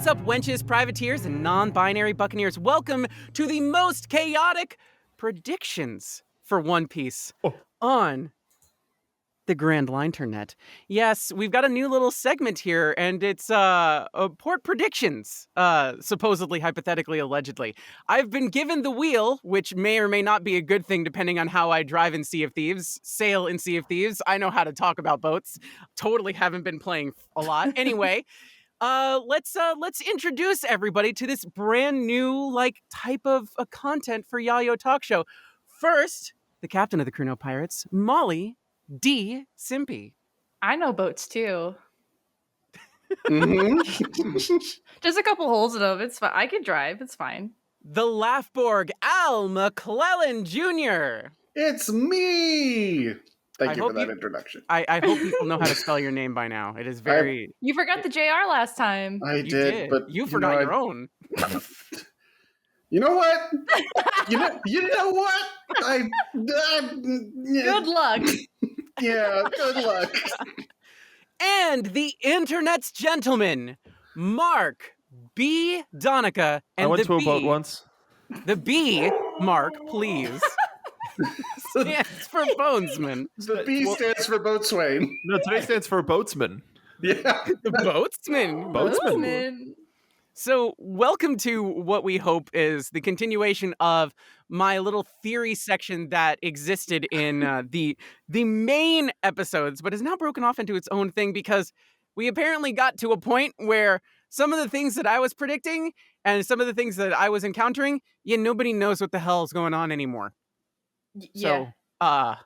What's up, wenches, privateers, and non-binary buccaneers? Welcome to the most chaotic predictions for One Piece on the Grand Linternet. Yes, we've got a new little segment here, and it's port predictions, supposedly, hypothetically, allegedly. I've been given the wheel, which may or may not be a good thing depending on how I drive in Sea of Thieves, sail in Sea of Thieves. I know how to talk about boats. Totally haven't been playing a lot. Anyway, let's introduce everybody to this brand new type of content for Yayo Talk Show. First, the captain of the CrUno Pirates, Molly D. Simpy. I know boats too. Mm-hmm. Just a couple holes in them. It's fine. I can drive. It's fine. The Laughborg, Al McClellan Jr. It's me. Thank you for that introduction. I hope people know how to spell your name by now. It is very... You forgot the JR last time. I did, but you forgot your own. You know what? You know what? Good luck. Yeah, good luck. And the internet's gentleman, Mark B. Donica. And I went to a boat once. The B, Mark, please, stands for boatsman. The B stands for boatswain. No, today stands for boatsman. Yeah. The boatsman. So welcome to what we hope is the continuation of my little theory section that existed in the main episodes, but is now broken off into its own thing because we apparently got to a point where some of the things that I was predicting and some of the things that I was encountering, nobody knows what the hell is going on anymore. Yeah. So,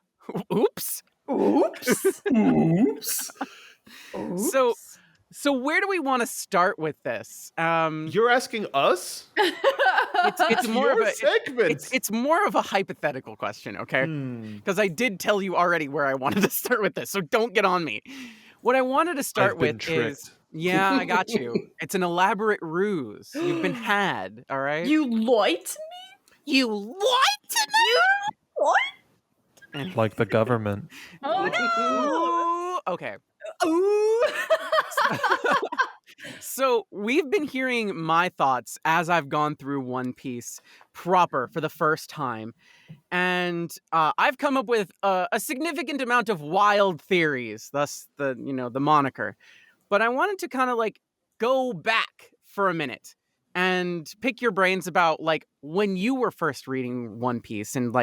oops. So where do we want to start with this? You're asking us? It's more of a segment. It's more of a hypothetical question, okay? Because I did tell you already where I wanted to start with this, so don't get on me. What I wanted to start with is, yeah, I got you. It's an elaborate ruse. You've been had, all right? You lied to me? You lied to me? What? Like the government. Oh no! Okay. Ooh. So we've been hearing my thoughts as I've gone through One Piece proper for the first time. And I've come up with a significant amount of wild theories, thus the moniker. But I wanted to kind of go back for a minute and pick your brains about when you were first reading One Piece and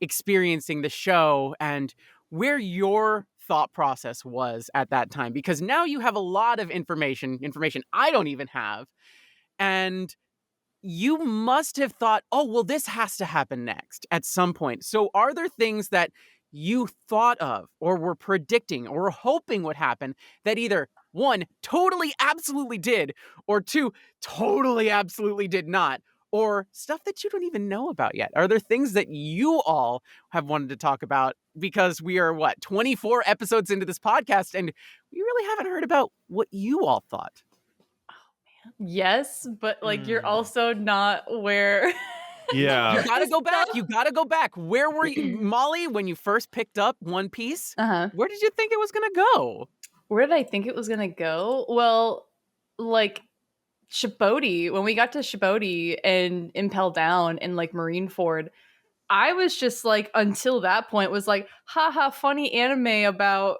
experiencing the show and where your thought process was at that time, because now you have a lot of information I don't even have, and you must have thought, oh, well, this has to happen next at some point. So are there things that you thought of or were predicting or were hoping would happen that either one, totally absolutely did, or two, totally absolutely did not, or stuff that you don't even know about yet? Are there things that you all have wanted to talk about? Because we are, 24 episodes into this podcast, and we really haven't heard about what you all thought. Oh, man. Yes, but you're also not where... Yeah. You gotta go back. Where were you, Molly, when you first picked up One Piece? Uh-huh. Where did you think it was going to go? Where did I think it was going to go? Well, Shibodi, when we got to Shibodi and Impel Down and Marineford, I was just until that point was haha, funny anime about,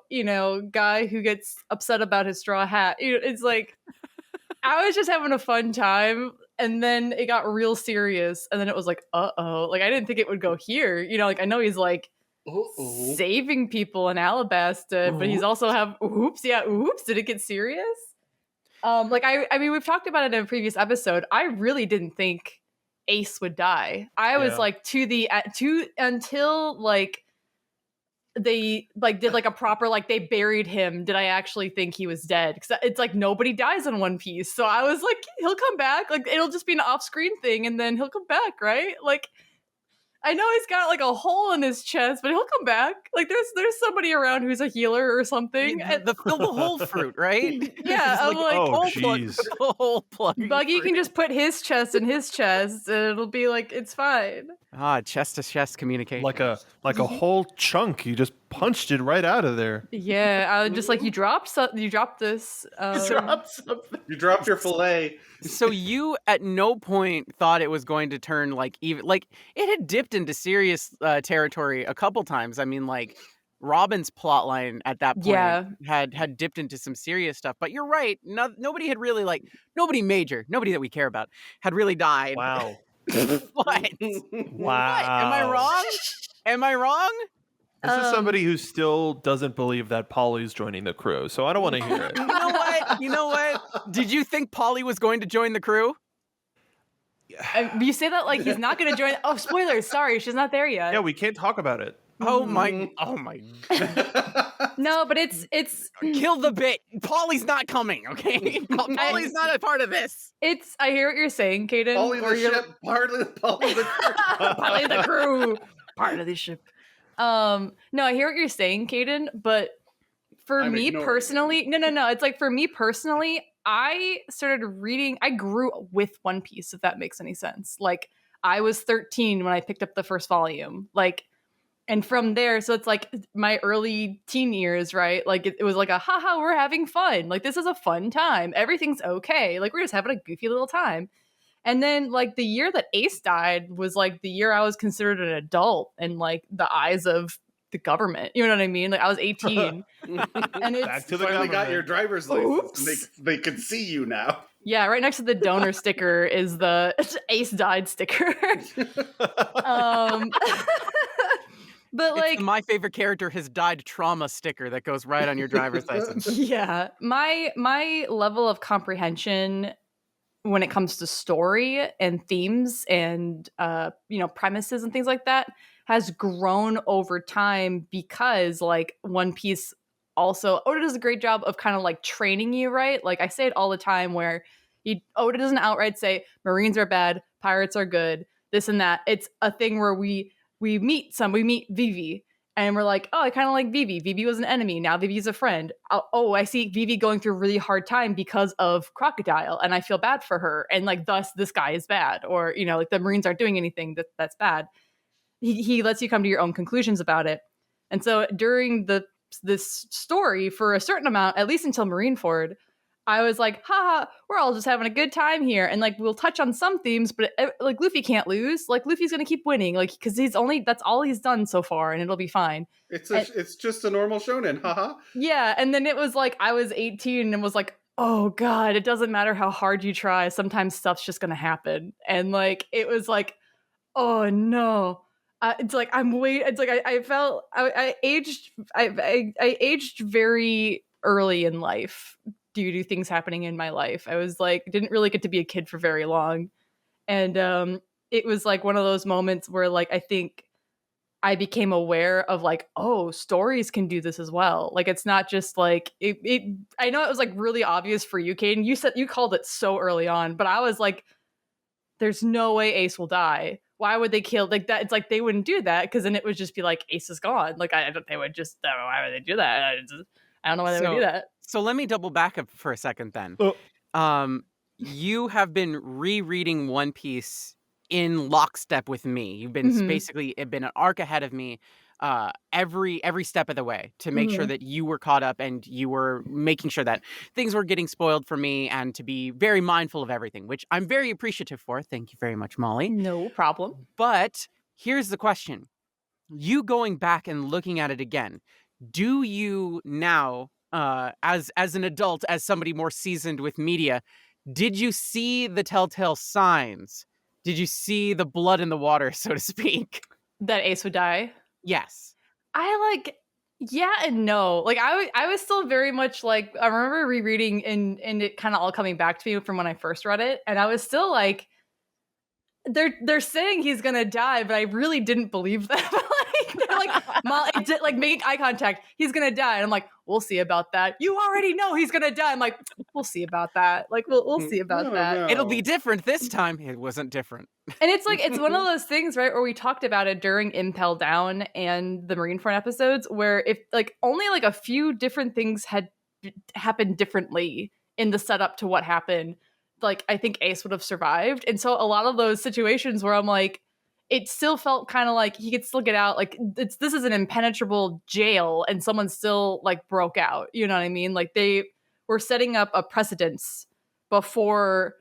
guy who gets upset about his straw hat. It's I was just having a fun time, and then it got real serious, and then it was uh-oh. I didn't think it would go here. I know he's saving people in Alabasta, but he's also oops, did it get serious? I mean, we've talked about it in a previous episode. I really didn't think Ace would die. I was until they did a proper they buried him. Did I actually think he was dead? Because it's nobody dies in One Piece. So I was he'll come back. It'll just be an off-screen thing, and then he'll come back, right? I know he's got a hole in his chest, but he'll come back. There's somebody around who's a healer or something. The whole fruit, right? Yeah, I'm oh jeez, the whole plug. Buggy can just put his chest in his chest, and it'll be it's fine. Chest to chest communication. Like a whole chunk. You just punched it right out of there. Yeah, I was just like, you dropped this. You dropped your fillet. So you at no point thought it was going to turn like even like it had dipped into serious territory a couple times. I mean, like Robin's plotline at that point had dipped into some serious stuff. But you're right. Nobody had really nobody major, nobody that we care about had really died. Wow. What? Wow. What? Am I wrong? Am I wrong? This is somebody who still doesn't believe that Polly's joining the crew, so I don't want to hear it. You know what? Did you think Polly was going to join the crew? You say that like he's not going to join. Oh, spoilers! Sorry, she's not there yet. Yeah, we can't talk about it. Oh my! No, but it's kill the bit. Polly's not coming. Okay, Polly's not a part of this. I hear what you're saying, Kdin. Polly the ship, Polly the crew. Polly the crew, part of the ship. No, I hear what you're saying, Kdin, but for me personally, no. It's like for me personally, I started reading. I grew with One Piece, if that makes any sense. Like I was 13 when I picked up the first volume. Like. And from there, so it's like my early teen years, right? Like it was like haha, we're having fun. Like this is a fun time. Everything's okay. Like we're just having a goofy little time. And then like the year that Ace died was like the year I was considered an adult in like the eyes of the government. You know what I mean? Like I was 18. And it's back to the finally government. got your driver's license. And they can see you now. Yeah, right next to the donor sticker is the Ace died sticker. But like my favorite character has died trauma sticker that goes right on your driver's license. Yeah. My level of comprehension when it comes to story and themes and premises and things like that has grown over time because like One Piece also Oda does a great job of kind of like training you, right? Like I say it all the time where Oda doesn't outright say Marines are bad, pirates are good, this and that. It's a thing where we meet Vivi, and we're like, oh, I kind of like Vivi. Vivi was an enemy. Now Vivi's a friend. Oh, I see Vivi going through a really hard time because of Crocodile, and I feel bad for her. And like, thus, this guy is bad. Or, like the Marines aren't doing anything that's bad. He lets you come to your own conclusions about it. And so during this story, for a certain amount, at least until Marineford, I was like, haha, we're all just having a good time here. And like, we'll touch on some themes, but like Luffy can't lose. Like Luffy's going to keep winning. Like, cause that's all he's done so far and it'll be fine. It's just a normal shonen. Haha. Yeah. And then it was like, I was 18 and was like, oh God, it doesn't matter how hard you try. Sometimes stuff's just going to happen. And like, it was like, oh no. It's like, it's like, I felt, I aged very early in life due to things happening in my life. I was like, didn't really get to be a kid for very long. And it was like one of those moments where like, I think I became aware of like, oh, stories can do this as well. Like, it's not just like, I know it was like really obvious for you, Kdin. You called it so early on, but I was like, there's no way Ace will die. Why would they kill like that? It's like, they wouldn't do that. Cause then it would just be like, Ace is gone. Like, they would just, why would they do that? I don't know why they would do that. So let me double back up for a second then. You have been rereading One Piece in lockstep with me. You've been basically been an arc ahead of me every step of the way to make sure that you were caught up and you were making sure that things were getting spoiled for me and to be very mindful of everything, which I'm very appreciative for. Thank you very much, Molly. No problem. But here's the question. You going back and looking at it again, do you now, as an adult, as somebody more seasoned with media, did you see the telltale signs? Did you see the blood in the water, so to speak? That Ace would die? Yes. Yeah and no. Like I was still very much like, I remember rereading and it kind of all coming back to me from when I first read it, and I was still like, they're saying he's gonna die, but I really didn't believe them. They're like, Molly, like making eye contact. He's gonna die, and I'm like, we'll see about that. You already know he's gonna die. I'm like, we'll see about that. Like, we'll see about that. No. It'll be different this time. It wasn't different. And it's like, it's one of those things, right, where we talked about it during Impel Down and the Marineford episodes, where if like only like a few different things had happened differently in the setup to what happened, like I think Ace would have survived. And so a lot of those situations where I'm like, it still felt kind of like he could still get out. Like this is an impenetrable jail, and someone still like broke out. You know what I mean? Like they were setting up a precedence before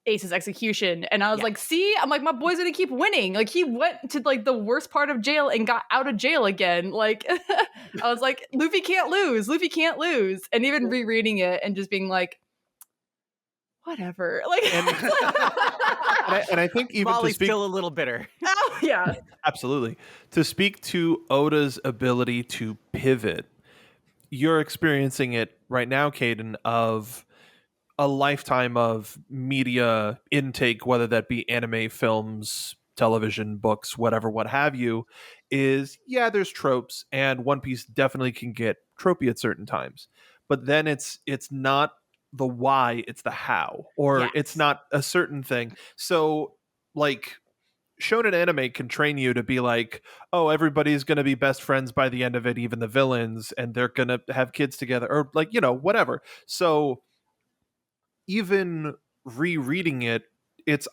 Ace's execution, and I was like, see, I'm like, my boy's gonna keep winning. Like he went to like the worst part of jail and got out of jail again. Like I was like, Luffy can't lose. Luffy can't lose. And even rereading it and just being like, whatever. Like, and I think even Molly's to speak, still a little bitter. oh, yeah, absolutely, to speak to Oda's ability to pivot, you're experiencing it right now, Kdin, of a lifetime of media intake, whether that be anime, films, television, books, whatever, what have you, is there's tropes, and One Piece definitely can get tropey at certain times. But then it's not the why, it's the how, or it's not a certain thing. So like shonen anime can train you to be like, oh, everybody's going to be best friends by the end of it, even the villains, and they're going to have kids together, or like, whatever. So even rereading it, it's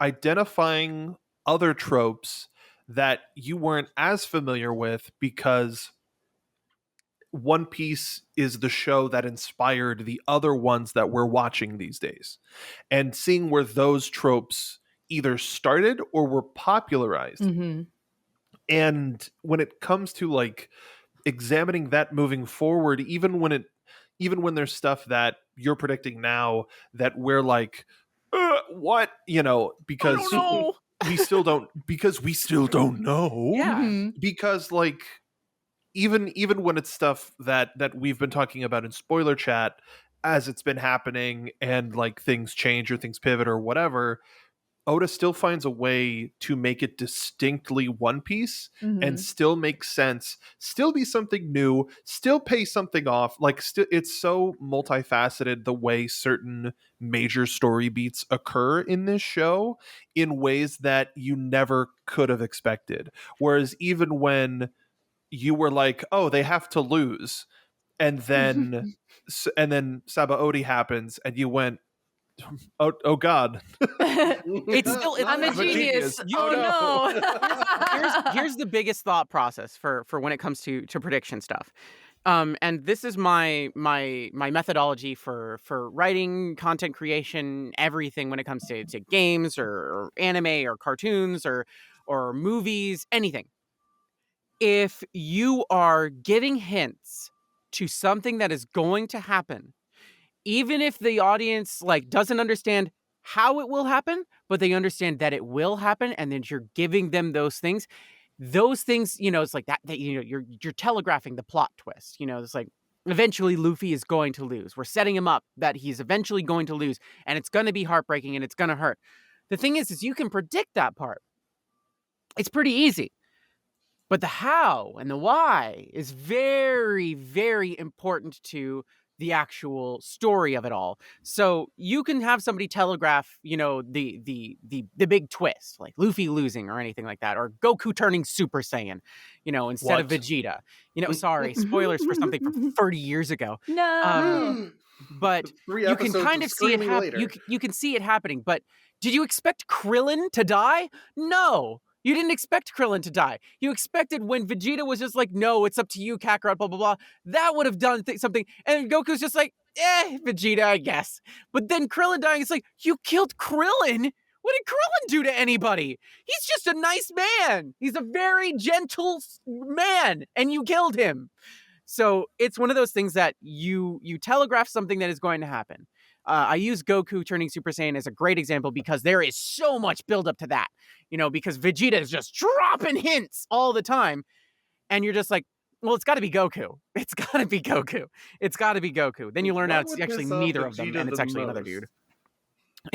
identifying other tropes that you weren't as familiar with, because One Piece is the show that inspired the other ones that we're watching these days, and seeing where those tropes either started or were popularized. mm-hmm. And when it comes to like examining that moving forward, even when there's stuff that you're predicting now that we're like, what, because we still don't know. Yeah. Mm-hmm. Because like even when it's stuff that we've been talking about in spoiler chat as it's been happening, and like things change or things pivot or whatever, Oda still finds a way to make it distinctly One Piece, Mm-hmm. and still make sense, still be something new, still pay something off. Like it's so multifaceted the way certain major story beats occur in this show in ways that you never could have expected. Whereas even when you were like, oh, they have to lose, and then Sabaody happens, and you went, oh God. It's still I'm a genius. Oh no. Here's the biggest thought process for when it comes to prediction stuff. And this is my methodology for writing, content creation, everything when it comes to games or anime or cartoons or movies, anything. If you are giving hints to something that is going to happen, even if the audience like doesn't understand how it will happen, but they understand that it will happen, and then you're giving them those things, it's like that you're telegraphing the plot twist. It's like eventually Luffy is going to lose. We're setting him up that he's eventually going to lose, and it's going to be heartbreaking and it's going to hurt. The thing is you can predict that part. It's pretty easy. But the how and the why is very, very important to the actual story of it all. So you can have somebody telegraph, the big twist, like Luffy losing or anything like that, or Goku turning Super Saiyan, instead of Vegeta. Sorry, spoilers for something from 30 years ago. No. But 3 you can episodes kind of see it happen. You can see it happening. But did you expect Krillin to die? No. You didn't expect Krillin to die. You expected when Vegeta was just like, no, it's up to you, Kakarot, blah, blah, blah. That would have done something. And Goku's just like, Vegeta, I guess. But then Krillin dying, it's like, you killed Krillin? What did Krillin do to anybody? He's just a nice man. He's a very gentle man, and you killed him. So it's one of those things that you telegraph something that is going to happen. I use Goku turning Super Saiyan as a great example because there is so much buildup to that, because Vegeta is just dropping hints all the time. And you're just like, well, it's got to be Goku. It's got to be Goku. It's got to be Goku. Then you learn out it's actually neither of them, and it's actually another dude.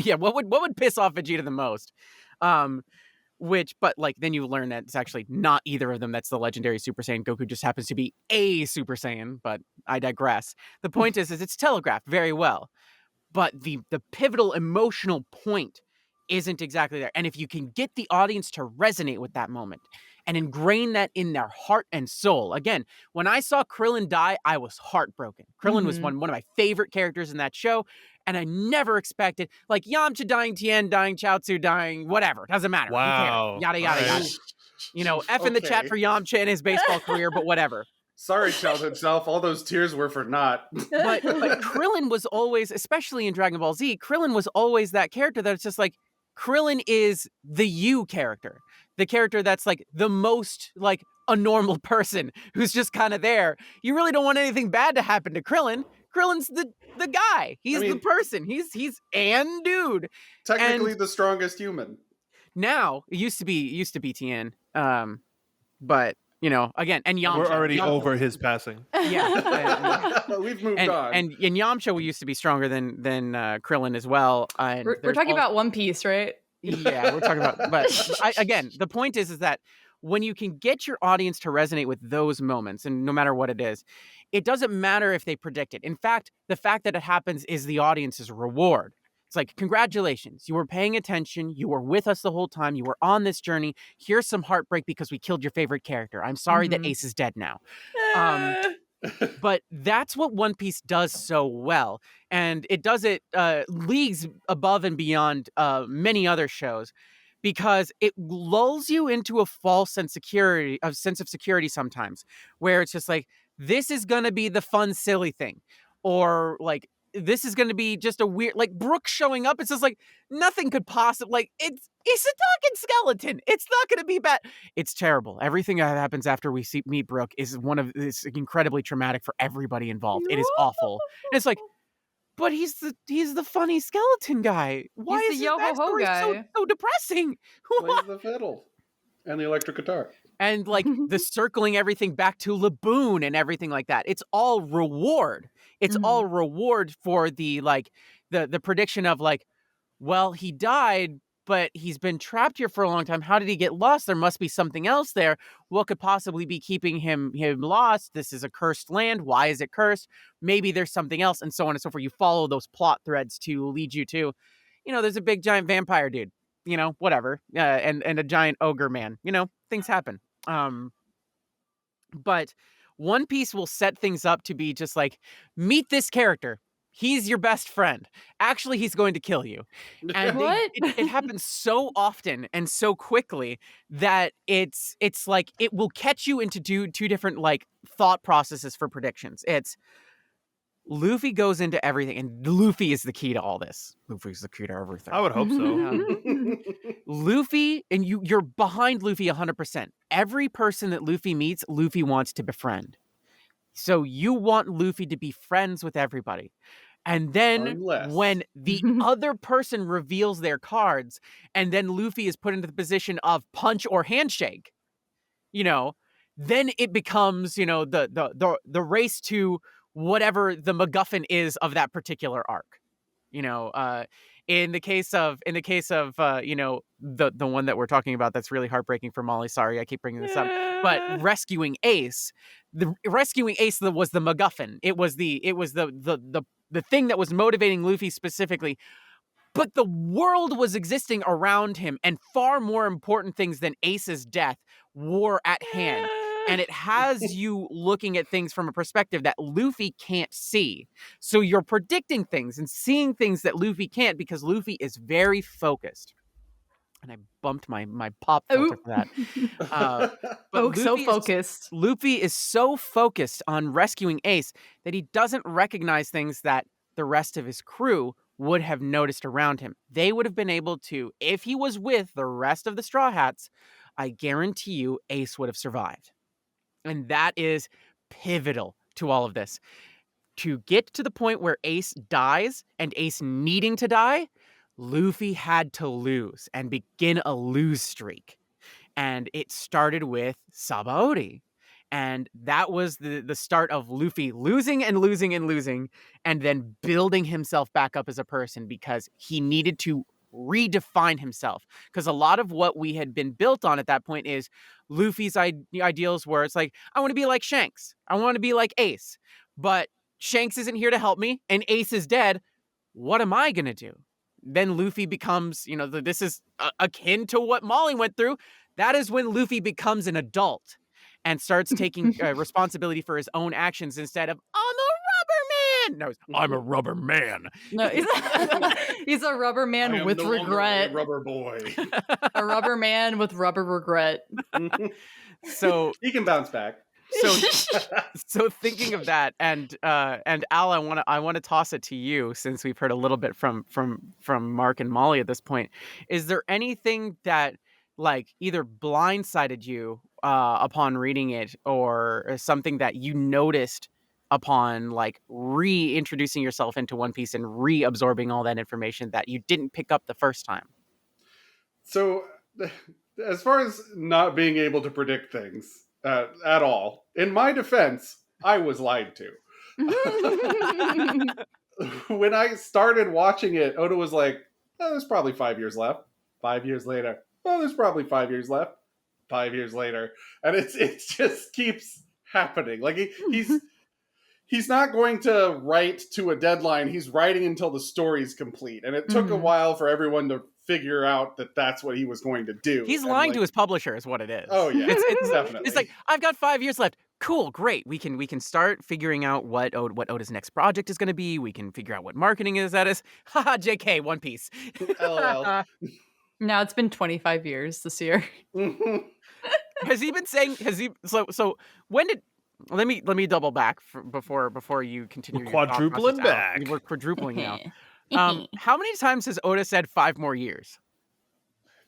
Yeah, what would piss off Vegeta the most? But like then you learn that it's actually not either of them that's the legendary Super Saiyan. Goku just happens to be a Super Saiyan, but I digress. The point is it's telegraphed very well. But the pivotal emotional point isn't exactly there. And if you can get the audience to resonate with that moment and ingrain that in their heart and soul. Again, when I saw Krillin die, I was heartbroken. Krillin was one of my favorite characters in that show. And I never expected, like, Yamcha dying, Tien dying, Chaozu dying, whatever. Doesn't matter. Who Wow. cares? Yada, yada, All yada. right. You know, F in the chat Okay. for Yamcha and his baseball career, but whatever. Sorry, childhood self. All those tears were for naught. But Krillin was always, especially in Dragon Ball Z, Krillin was always that character that it's just like, Krillin is the you character. The character that's like the most like a normal person who's just kind of there. You really don't want anything bad to happen to Krillin. Krillin's the guy. He's the person. He's an dude. Technically And the strongest human. now it used to be Tien. But you know, again, and Yamcha. We're already Yamcha, over his passing. Yeah. We've moved and, on. and Yamcha used to be stronger than Krillin as well. And We're talking about One Piece, right? Yeah, we're talking about. But again, the point is that when you can get your audience to resonate with those moments, and no matter what it is, it doesn't matter if they predict it. In fact, the fact that it happens is the audience's reward. It's like, congratulations, you were paying attention, you were with us the whole time, you were on this journey. Here's some heartbreak because we killed your favorite character. I'm sorry that Ace is dead now. But that's what One Piece does so well. And it does it leagues above and beyond many other shows, because it lulls you into a false sense of security sometimes, where it's just like, this is going to be the fun, silly thing. Or like, this is going to be just a weird, like Brooke showing up. It's just like, nothing could possibly, like, it's a talking skeleton. It's not going to be bad. It's terrible. Everything that happens after we meet Brooke is incredibly traumatic for everybody involved. It is awful. And it's like, but he's the funny skeleton guy. Why He's is the his yo-ho-ho backstory guy. so depressing? Plays the fiddle and the electric guitar. And like the circling everything back to Laboon and everything like that. It's all reward. It's all reward for the like the prediction of like, well, he died, but he's been trapped here for a long time. How did he get lost? There must be something else there. What could possibly be keeping him lost? This is a cursed land. Why is it cursed? Maybe there's something else, and so on and so forth. You follow those plot threads to lead you to, you know, there's a big giant vampire dude, you know, whatever, and a giant ogre man. You know, things happen. But One Piece will set things up to be just like, meet this character. He's your best friend. Actually, he's going to kill you. And What? it happens so often and so quickly that it's like it will catch you into two different like thought processes for predictions. It's Luffy goes into everything, and Luffy is the key to all this. Luffy's the key to everything. I would hope so. Luffy, and you're behind Luffy 100%. Every person that Luffy meets, Luffy wants to befriend. So you want Luffy to be friends with everybody. And then Unless. when the other person reveals their cards, and then Luffy is put into the position of punch or handshake, you know, then it becomes, you know, the race to whatever the MacGuffin is of that particular arc. You know, in the case of you know, the one that we're talking about that's really heartbreaking for Molly. Sorry, I keep bringing this up, but rescuing Ace, was the MacGuffin. It was the thing that was motivating Luffy specifically. But the world was existing around him, and far more important things than Ace's death were at hand. And it has you looking at things from a perspective that Luffy can't see. So you're predicting things and seeing things that Luffy can't, because Luffy is very focused. And I bumped my pop filter for that. But So focused. Luffy is so focused on rescuing Ace that he doesn't recognize things that the rest of his crew would have noticed around him. They would have been able to, if he was with the rest of the Straw Hats, I guarantee you Ace would have survived. And that is pivotal to all of this. To get to the point where Ace dies, and Ace needing to die, Luffy had to lose and begin a lose streak. And it started with Sabaody. And that was the start of Luffy losing and losing and losing, and then building himself back up as a person, because he needed to redefine himself. Because a lot of what we had been built on at that point is Luffy's ideals were, it's like, I want to be like Shanks. I want to be like Ace. But Shanks isn't here to help me, and Ace is dead. What am I going to do? Then Luffy becomes, you know, this is akin to what Molly went through. That is when Luffy becomes an adult and starts taking responsibility for his own actions instead of, I'm a rubber man. No, I'm a rubber man. No, he's a rubber I man am with no longer regret. a rubber boy. A rubber man with rubber regret. So He can bounce back. so thinking of that, and Al, I want to toss it to you, since we've heard a little bit from Mark and Molly at this point. Is there anything that like either blindsided you upon reading it, or something that you noticed upon like reintroducing yourself into One Piece and reabsorbing all that information that you didn't pick up the first time? So, as far as not being able to predict things at all, in my defense, I was lied to. When I started watching it, Oda was like, oh, there's probably 5 years left. 5 years later, oh, there's probably 5 years left. 5 years later. And it just keeps happening. Like, he's not going to write to a deadline. He's writing until the story's complete. And it took a while for everyone to figure out that that's what he was going to do. He's and lying to his publisher is what it is. Oh yeah, it's definitely. It's like, I've got 5 years left. Cool, great. We can start figuring out what Oda's next project is going to be. We can figure out what marketing is. That is, haha, JK, One Piece. LOL. Now it's been 25 years this year. Has he been saying? So when did? Let me double back before you continue. We're your thought quadrupling process, Al. back. We're quadrupling now. How many times has Oda said 5 more years?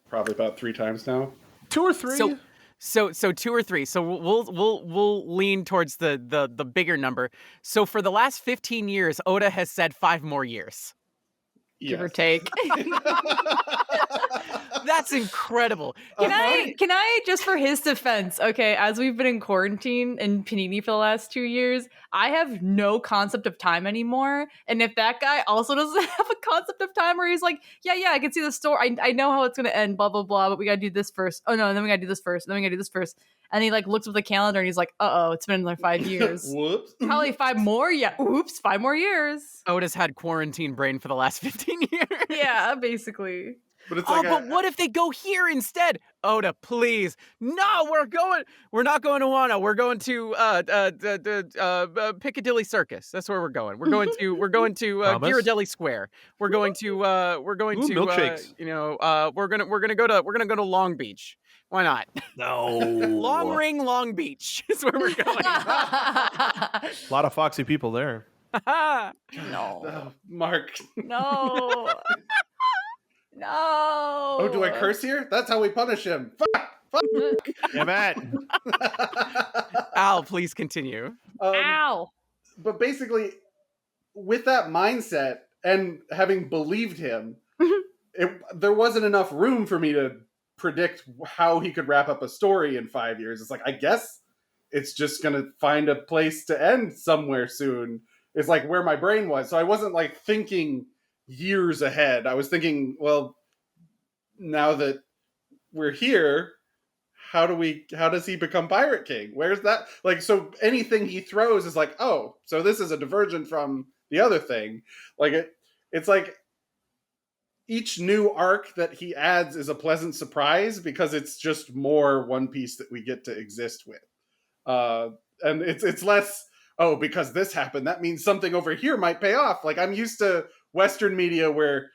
Probably about 3 times now. 2 or 3. So 2 or 3. So we'll lean towards the bigger number. So for the last 15 years, Oda has said 5 more years. Give or Yes. take. That's incredible. Can I just for his defense, okay, as we've been in quarantine in Panini for the last 2 years, I have no concept of time anymore. And if that guy also doesn't have a concept of time where he's like, yeah, I can see the story. I know how it's gonna end, blah, blah, blah, but we gotta do this first. Oh no, and then we gotta do this first, and then we gotta do this first. And he like looks at the calendar and he's like, uh-oh, it's been like 5 years. Whoops. Probably 5 more, yeah. Oops, 5 more years. Oda's had quarantine brain for the last 15 years. Yeah, basically. But it's Oh, like but what if they go here instead? Oda, please. No, we're not going to Wano. We're going to Piccadilly Circus. That's where we're going. We're going to Promise? Ghirardelli Square. We're going to milkshakes. we're gonna go to Long Beach. Why not? No. Long Ring, Long Beach is where we're going. A lot of foxy people there. No. Oh, Mark. No. No. Oh, do I curse here? That's how we punish him. Fuck. Damn it. Al, please continue. Ow. But basically, with that mindset and having believed him, there wasn't enough room for me to predict how he could wrap up a story in 5 years. It's like, I guess it's just going to find a place to end somewhere soon. It's like where my brain was. So I wasn't like thinking years ahead. I was thinking, well, now that we're here, how does he become Pirate King? Where's that? Like, so anything he throws is like, oh, so this is a diversion from the other thing. Like it's like each new arc that he adds is a pleasant surprise because it's just more One Piece that we get to exist with. And it's less, oh, because this happened, that means something over here might pay off. Like, I'm used to Western media where,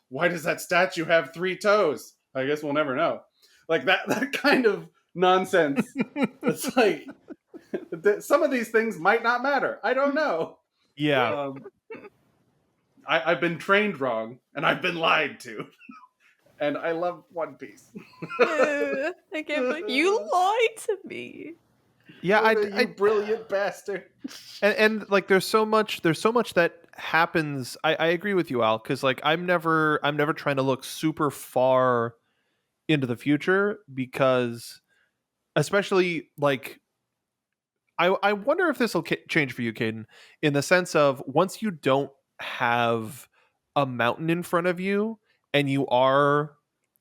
why does that statue have 3 toes? I guess we'll never know. Like that kind of nonsense. It's like, some of these things might not matter. I don't know. Yeah. I've been trained wrong, and I've been lied to. And I love One Piece. I can't believe you lied to me. Yeah, You brilliant bastard. and like there's so much that happens. I agree with you, Al, because like I'm never trying to look super far into the future, because especially like I wonder if this will change for you, Kdin, in the sense of once you don't have a mountain in front of you and you are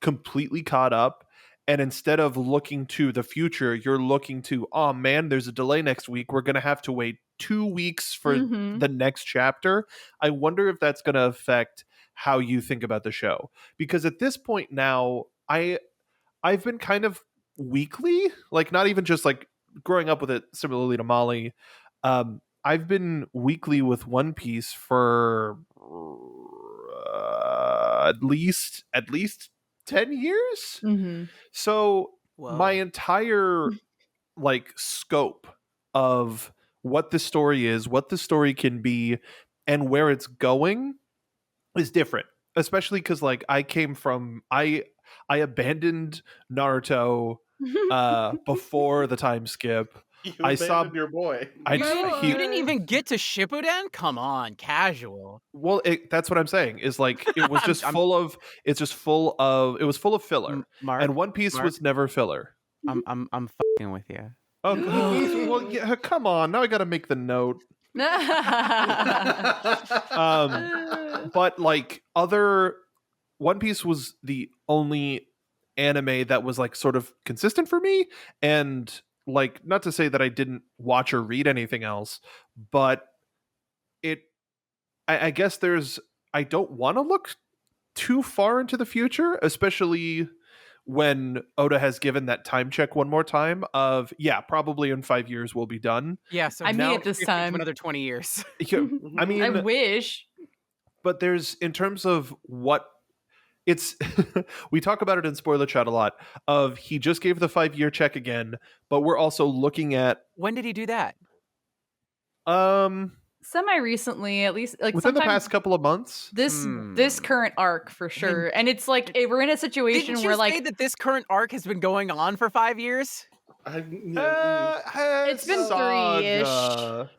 completely caught up, and instead of looking to the future, you're looking to, oh man, there's a delay next week. We're going to have to wait 2 weeks for the next chapter. I wonder if that's going to affect how you think about the show. Because at this point now, I've been kind of weekly, like not even just like growing up with it similarly to Molly. I've been weekly with One Piece for at least 10 years. Mm-hmm. So my Whoa. entire like scope of what the story is, what the story can be, and where it's going is different. Especially because like I abandoned Naruto before the time skip. You I saw abandoned your boy. I You didn't, he you didn't even get to Shippuden? Come on, casual. well that's what I'm saying is like it was just I'm- it was full of filler. Mark, And One Piece Mark, was never filler. I'm fucking with you. Oh, well, yeah, come on. Now I got to make the note. But like other One Piece was the only anime that was like sort of consistent for me, and like not to say that I didn't watch or read anything else, but it I guess I don't want to look too far into the future, especially when Oda has given that time check one more time of probably in 5 years we'll be done. Yeah, so I now mean, at this 50 to time, another 20 years. Yeah, I mean, I wish. but there's in terms of what it's we talk about it in spoiler chat a lot of he just gave the 5-year check again, but we're also looking at When did he do that? Semi recently, at least, like within the sometime past couple of months. this current arc for sure. And it's like we're in a situation Didn't you where say like that this current arc has been going on for 5 years? It's been Saga. 3-ish.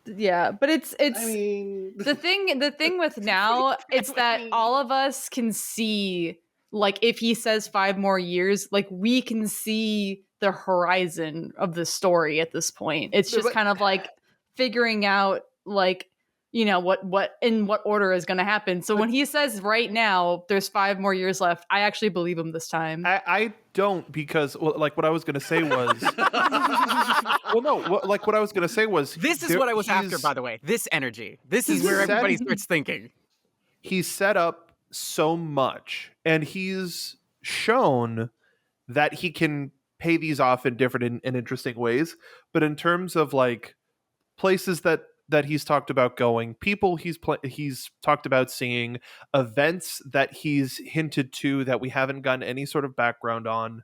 Yeah, but it's I mean, the thing with now it's that all of us can see, like, if he says 5 more years, like we can see the horizon of the story at this point. It's just kind of like figuring out, like, you know, what in what order is going to happen. So when he says right now there's 5 more years left, I actually believe him this time. I don't, because like what I was going to say was well no like what I was going to say was This is what I was after, by the way. This energy. This is he's where everybody said- starts thinking. he's set up so much and he's shown that he can pay these off in different and interesting ways, but in terms of like places that he's talked about going, people he's talked about seeing, events that he's hinted to that we haven't gotten any sort of background on,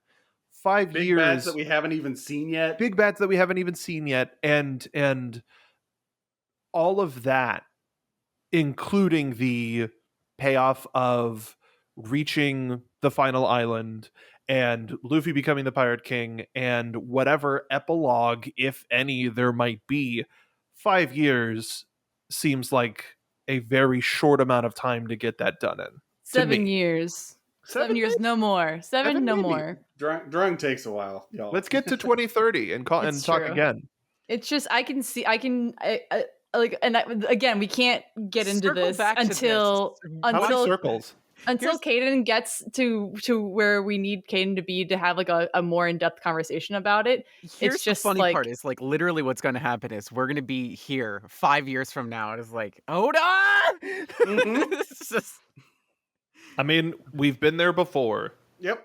5 big years bads that we haven't even seen yet. big bats that we haven't even seen yet, and all of that, including the payoff of reaching the final island and Luffy becoming the Pirate King and whatever epilogue, if any, there might be. 5 years seems like a very short amount of time to get that done in. 7 years. 7 years, no more. 7, no maybe. more. Drawing takes a while, y'all. Let's get to 2030 and talk true. again. It's just again, we can't get into Circle this back to until this. How many circles? until Kdin gets to where we need Kdin to be to have like a more in-depth conversation about it. Here's It's just the funny like, part is like literally what's going to happen is we're going to be here 5 years from now. And it's like, Oda! Mhm. It's just- I mean, we've been there before. Yep.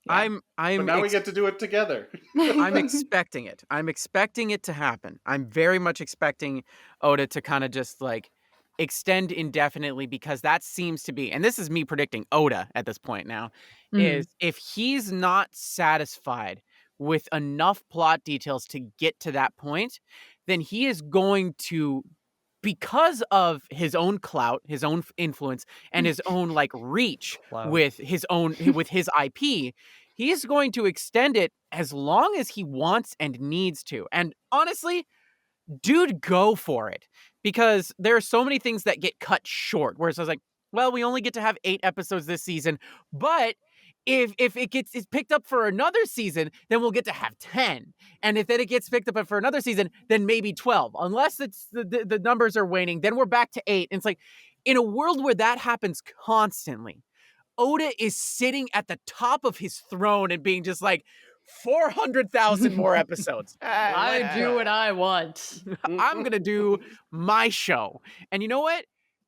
I'm But now we get to do it together. I'm expecting it. I'm expecting it to happen. I'm very much expecting Oda to kind of just like extend indefinitely, because that seems to be, and this is me predicting Oda at this point now, is if he's not satisfied with enough plot details to get to that point, then he is going to, because of his own clout, his own influence, and his own like reach Clout. with his IP, he's going to extend it as long as he wants and needs to. And honestly, dude, go for it, because there are so many things that get cut short. Whereas I was like, well, we only get to have 8 episodes this season, but if it's picked up for another season, then we'll get to have 10. And if then it gets picked up for another season, then maybe 12. Unless it's the numbers are waning, then we're back to 8. And it's like, in a world where that happens constantly, Oda is sitting at the top of his throne and being just like, 400,000 more episodes. I do what I want. I'm gonna do my show. And you know what?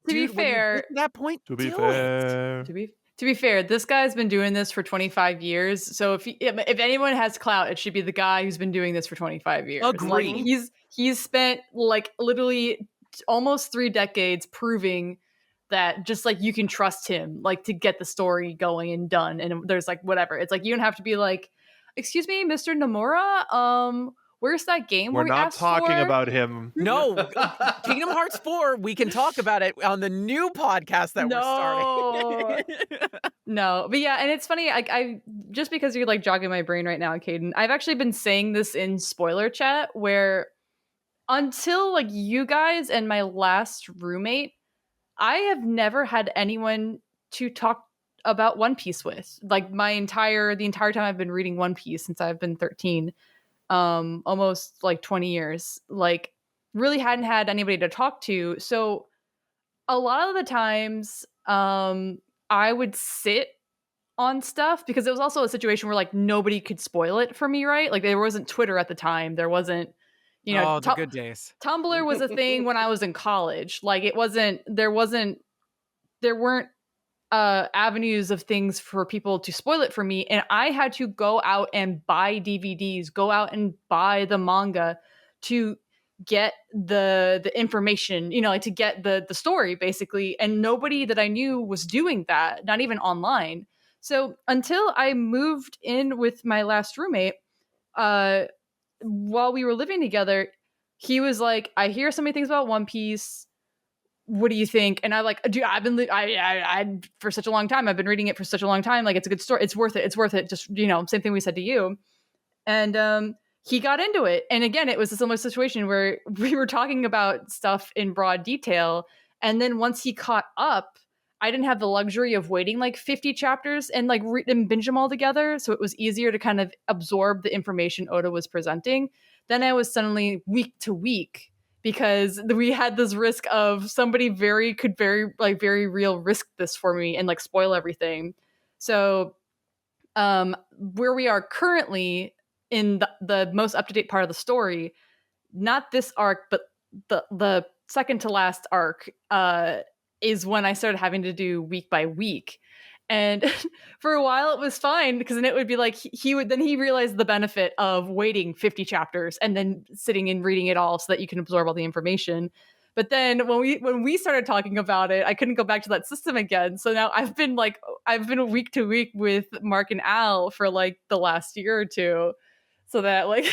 To be Dude, when you fair- get to that point, To be do it. fair. To To be fair, this guy's been doing this for 25 years. So if anyone has clout, it should be the guy who's been doing this for 25 years. Like Agree. he's spent like literally almost 3 decades proving that just like you can trust him like to get the story going and done. And there's like whatever. It's like you don't have to be like, "Excuse me, Mr. Nomura, where's that game We're we not asked talking for?" about him. No, Kingdom Hearts 4, we can talk about it on the new podcast that we're starting. No, but yeah, and it's funny. I just because you're like jogging my brain right now, Kdin. I've actually been saying this in spoiler chat where until like you guys and my last roommate, I have never had anyone to talk about One Piece with. Like the entire time I've been reading One Piece since I've been 13, almost like 20 years. Like really hadn't had anybody to talk to. So a lot of the times I would sit on stuff because it was also a situation where like nobody could spoil it for me, right? Like there wasn't Twitter at the time. There wasn't, Oh, the good days. Tumblr was a thing when I was in college. Like there weren't avenues of things for people to spoil it for me. And I had to go out and buy DVDs, go out and buy the manga to get the information, like to get the story basically. And nobody that I knew was doing that, not even online. So until I moved in with my last roommate, while we were living together, he was like, "I hear so many things about One Piece. What do you think?" And I like, dude, I for such a long time, I've been reading it for such a long time. Like, it's a good story. It's worth it. It's worth it. Just, same thing we said to you. And he got into it. And again, it was a similar situation where we were talking about stuff in broad detail. And then once he caught up, I didn't have the luxury of waiting like 50 chapters and like and binge them all together. So it was easier to kind of absorb the information Oda was presenting. Then I was suddenly week to week because we had this risk of somebody could very real risk this for me and like spoil everything. So where we are currently in the most up-to-date part of the story, not this arc, but the second to last arc, is when I started having to do week by week. And for a while it was fine because then it would be like he realized the benefit of waiting 50 chapters and then sitting and reading it all so that you can absorb all the information. But then when we started talking about it, I couldn't go back to that system again. So now I've been week to week with Mark and Al for like the last year or two. So that like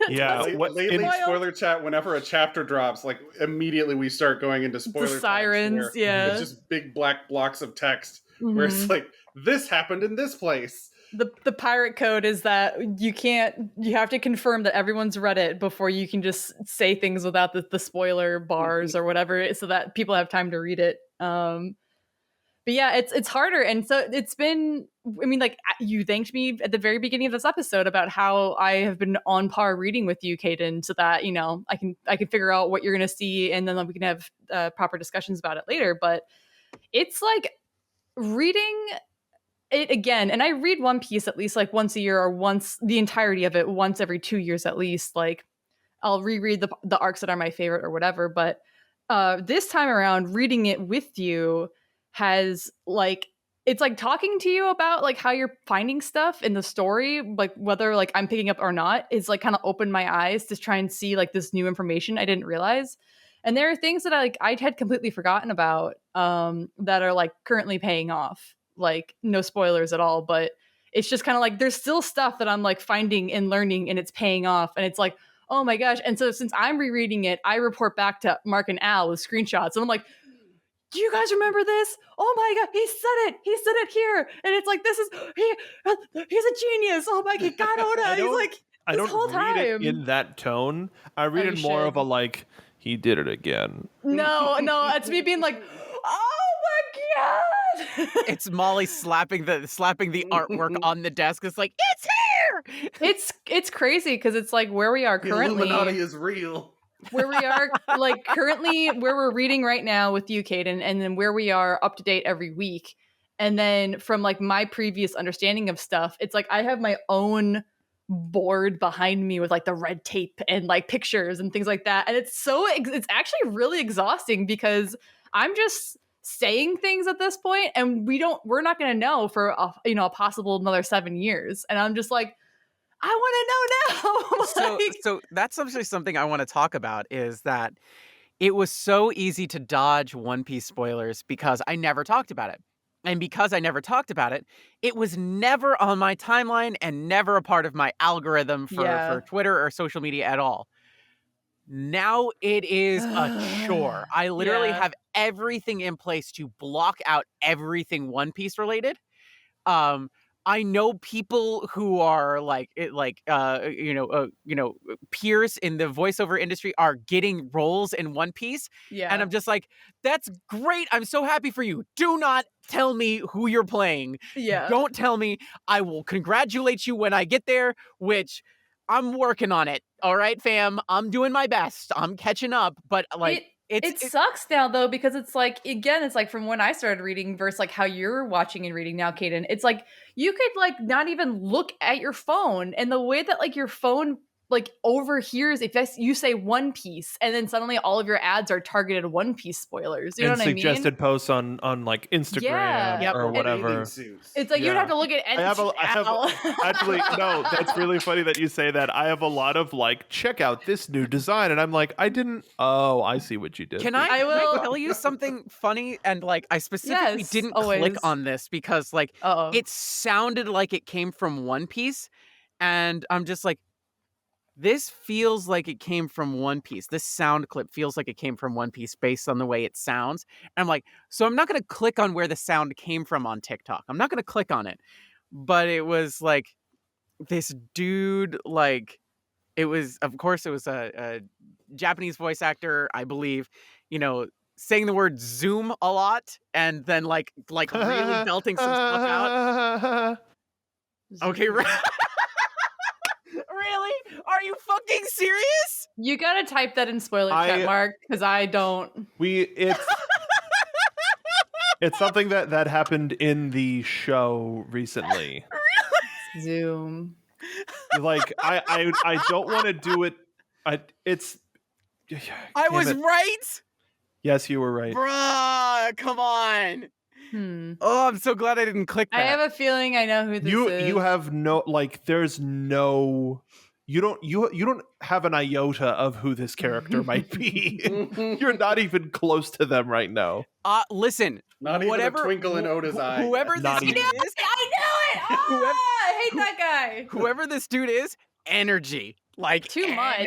Yeah, lately spoiler chat, whenever a chapter drops, like immediately we start going into spoiler the sirens. Yeah, it's just big black blocks of text where it's like, this happened in this place. The pirate code is that you have to confirm that everyone's read it before you can just say things without the spoiler bars or whatever, so that people have time to read it. But yeah, it's harder. And so it's been, I mean, like you thanked me at the very beginning of this episode about how I have been on par reading with you, Kdin, so that, I can figure out what you're going to see and then we can have proper discussions about it later. But it's like reading it again, and I read One Piece at least like once a year or once the entirety of it once every 2 years at least. Like I'll reread the arcs that are my favorite or whatever. But this time around, reading it with you has like, it's like talking to you about like how you're finding stuff in the story, like whether like I'm picking up or not, is like kind of opened my eyes to try and see like this new information I didn't realize. And there are things that I had completely forgotten about that are like currently paying off. Like no spoilers at all, but it's just kind of like there's still stuff that I'm like finding and learning and it's paying off. And it's like, oh my gosh. And so since I'm rereading it, I report back to Mark and Al with screenshots. And I'm like, do you guys remember this? Oh my God, he said it here. And it's like, he's a genius. Oh my God, Oda. He's like, I don't read it in that tone. I read it more of a like, he did it again. No, it's me being like, oh my God. It's Molly slapping the artwork on the desk. It's like, it's here. It's crazy because it's like where we are currently. The Illuminati is real. Where we are like currently where we're reading right now with you, Kdin, and then where we are up to date every week. And then from like my previous understanding of stuff, it's like I have my own board behind me with like the red tape and like pictures and things like that. And it's actually really exhausting because I'm just saying things at this point, and we're not going to know for a possible another 7 years. And I'm just like, I want to know now. So that's actually something I want to talk about, is that it was so easy to dodge One Piece spoilers because I never talked about it. And because I never talked about it, it was never on my timeline and never a part of my algorithm for Twitter or social media at all. Now it is a chore. I literally have everything in place to block out everything One Piece related. I know people who are peers in the voiceover industry are getting roles in One Piece. Yeah. And I'm just like, that's great. I'm so happy for you. Do not tell me who you're playing. Yeah. Don't tell me. I will congratulate you when I get there, which I'm working on it. All right, fam. I'm doing my best. I'm catching up. But like, it sucks now though, because it's like, again, it's like from when I started reading versus like how you're watching and reading now, Kdin. It's like you could like not even look at your phone, and the way that like your phone like overhears if you say One Piece, and then suddenly all of your ads are targeted One Piece spoilers. You know what I mean? Suggested posts on like Instagram or whatever. It's like you'd have to look at. I have actually no. That's really funny that you say that. I have a lot of like, check out this new design, and I'm like, I didn't. Oh, I see what you did. Can I tell you something funny? And like, I specifically didn't click on this because like it sounded like it came from One Piece, and I'm just like, this feels like it came from One Piece. This sound clip feels like it came from One Piece based on the way it sounds. And I'm like, so I'm not going to click on where the sound came from on TikTok. I'm not going to click on it. But it was like this dude, like, it was, of course, it was a Japanese voice actor, I believe, saying the word Zoom a lot and then like really belting some stuff out. Okay, right. Really? Are you fucking serious? You gotta type that in spoiler chat, Mark, because I don't. It's something that happened in the show recently. Really? Zoom. Like I don't want to do it. I was right. Yes, you were right. Bruh, come on. Oh, I'm so glad I didn't click that. I have a feeling I know who this is. You have no, like, there's no, you don't have an iota of who this character might be. You're not even close to them right now. Listen, not even a twinkle in Oda's eye. Whoever this dude is, I knew it. I hate that guy. Whoever this dude is, energy. Like too much.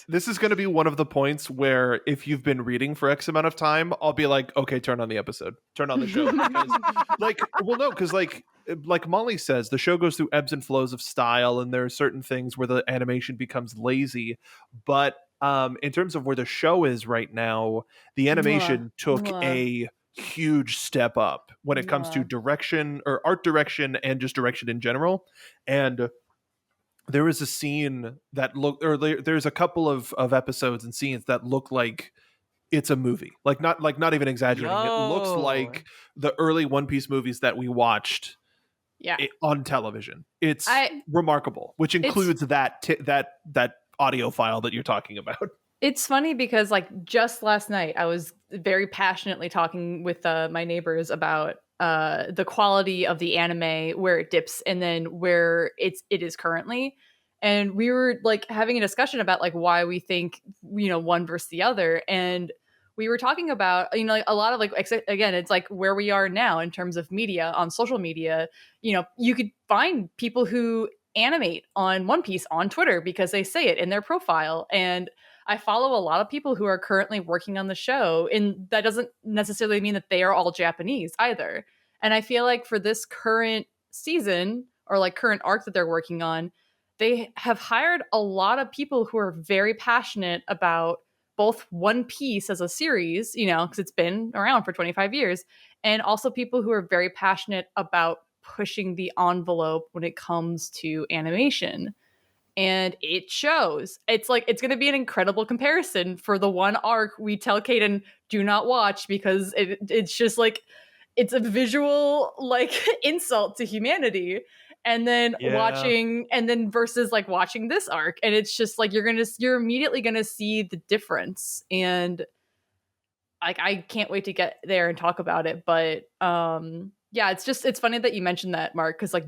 This is going to be one of the points where if you've been reading for X amount of time, I'll be like, okay, turn on the episode, turn on the show. Because like Molly says, the show goes through ebbs and flows of style, and there are certain things where the animation becomes lazy. But in terms of where the show is right now, the animation took a huge step up when it comes to direction or art direction and just direction in general. And there is a scene that there's a couple of episodes and scenes that look like it's a movie, like not even exaggerating. It looks like the early One Piece movies that we watched on television. It's remarkable, which includes that audio file that you're talking about. It's funny because like just last night I was very passionately talking with my neighbors about the quality of the anime, where it dips and then where it is currently, and we were like having a discussion about like why we think one versus the other, and we were talking about like a lot of like again, it's like where we are now in terms of media on social media. You could find people who animate on One Piece on Twitter because they say it in their profile, and I follow a lot of people who are currently working on the show, and that doesn't necessarily mean that they are all Japanese either. And I feel like for this current season or like current arc that they're working on, they have hired a lot of people who are very passionate about both One Piece as a series, because it's been around for 25 years, and also people who are very passionate about pushing the envelope when it comes to animation. And it shows. It's like it's going to be an incredible comparison for the one arc we tell Kdin do not watch because it's just like it's a visual like insult to humanity. And then versus like watching this arc, and it's just like you're immediately gonna see the difference. And like I can't wait to get there and talk about it. But yeah, it's funny that you mentioned that, Mark, because like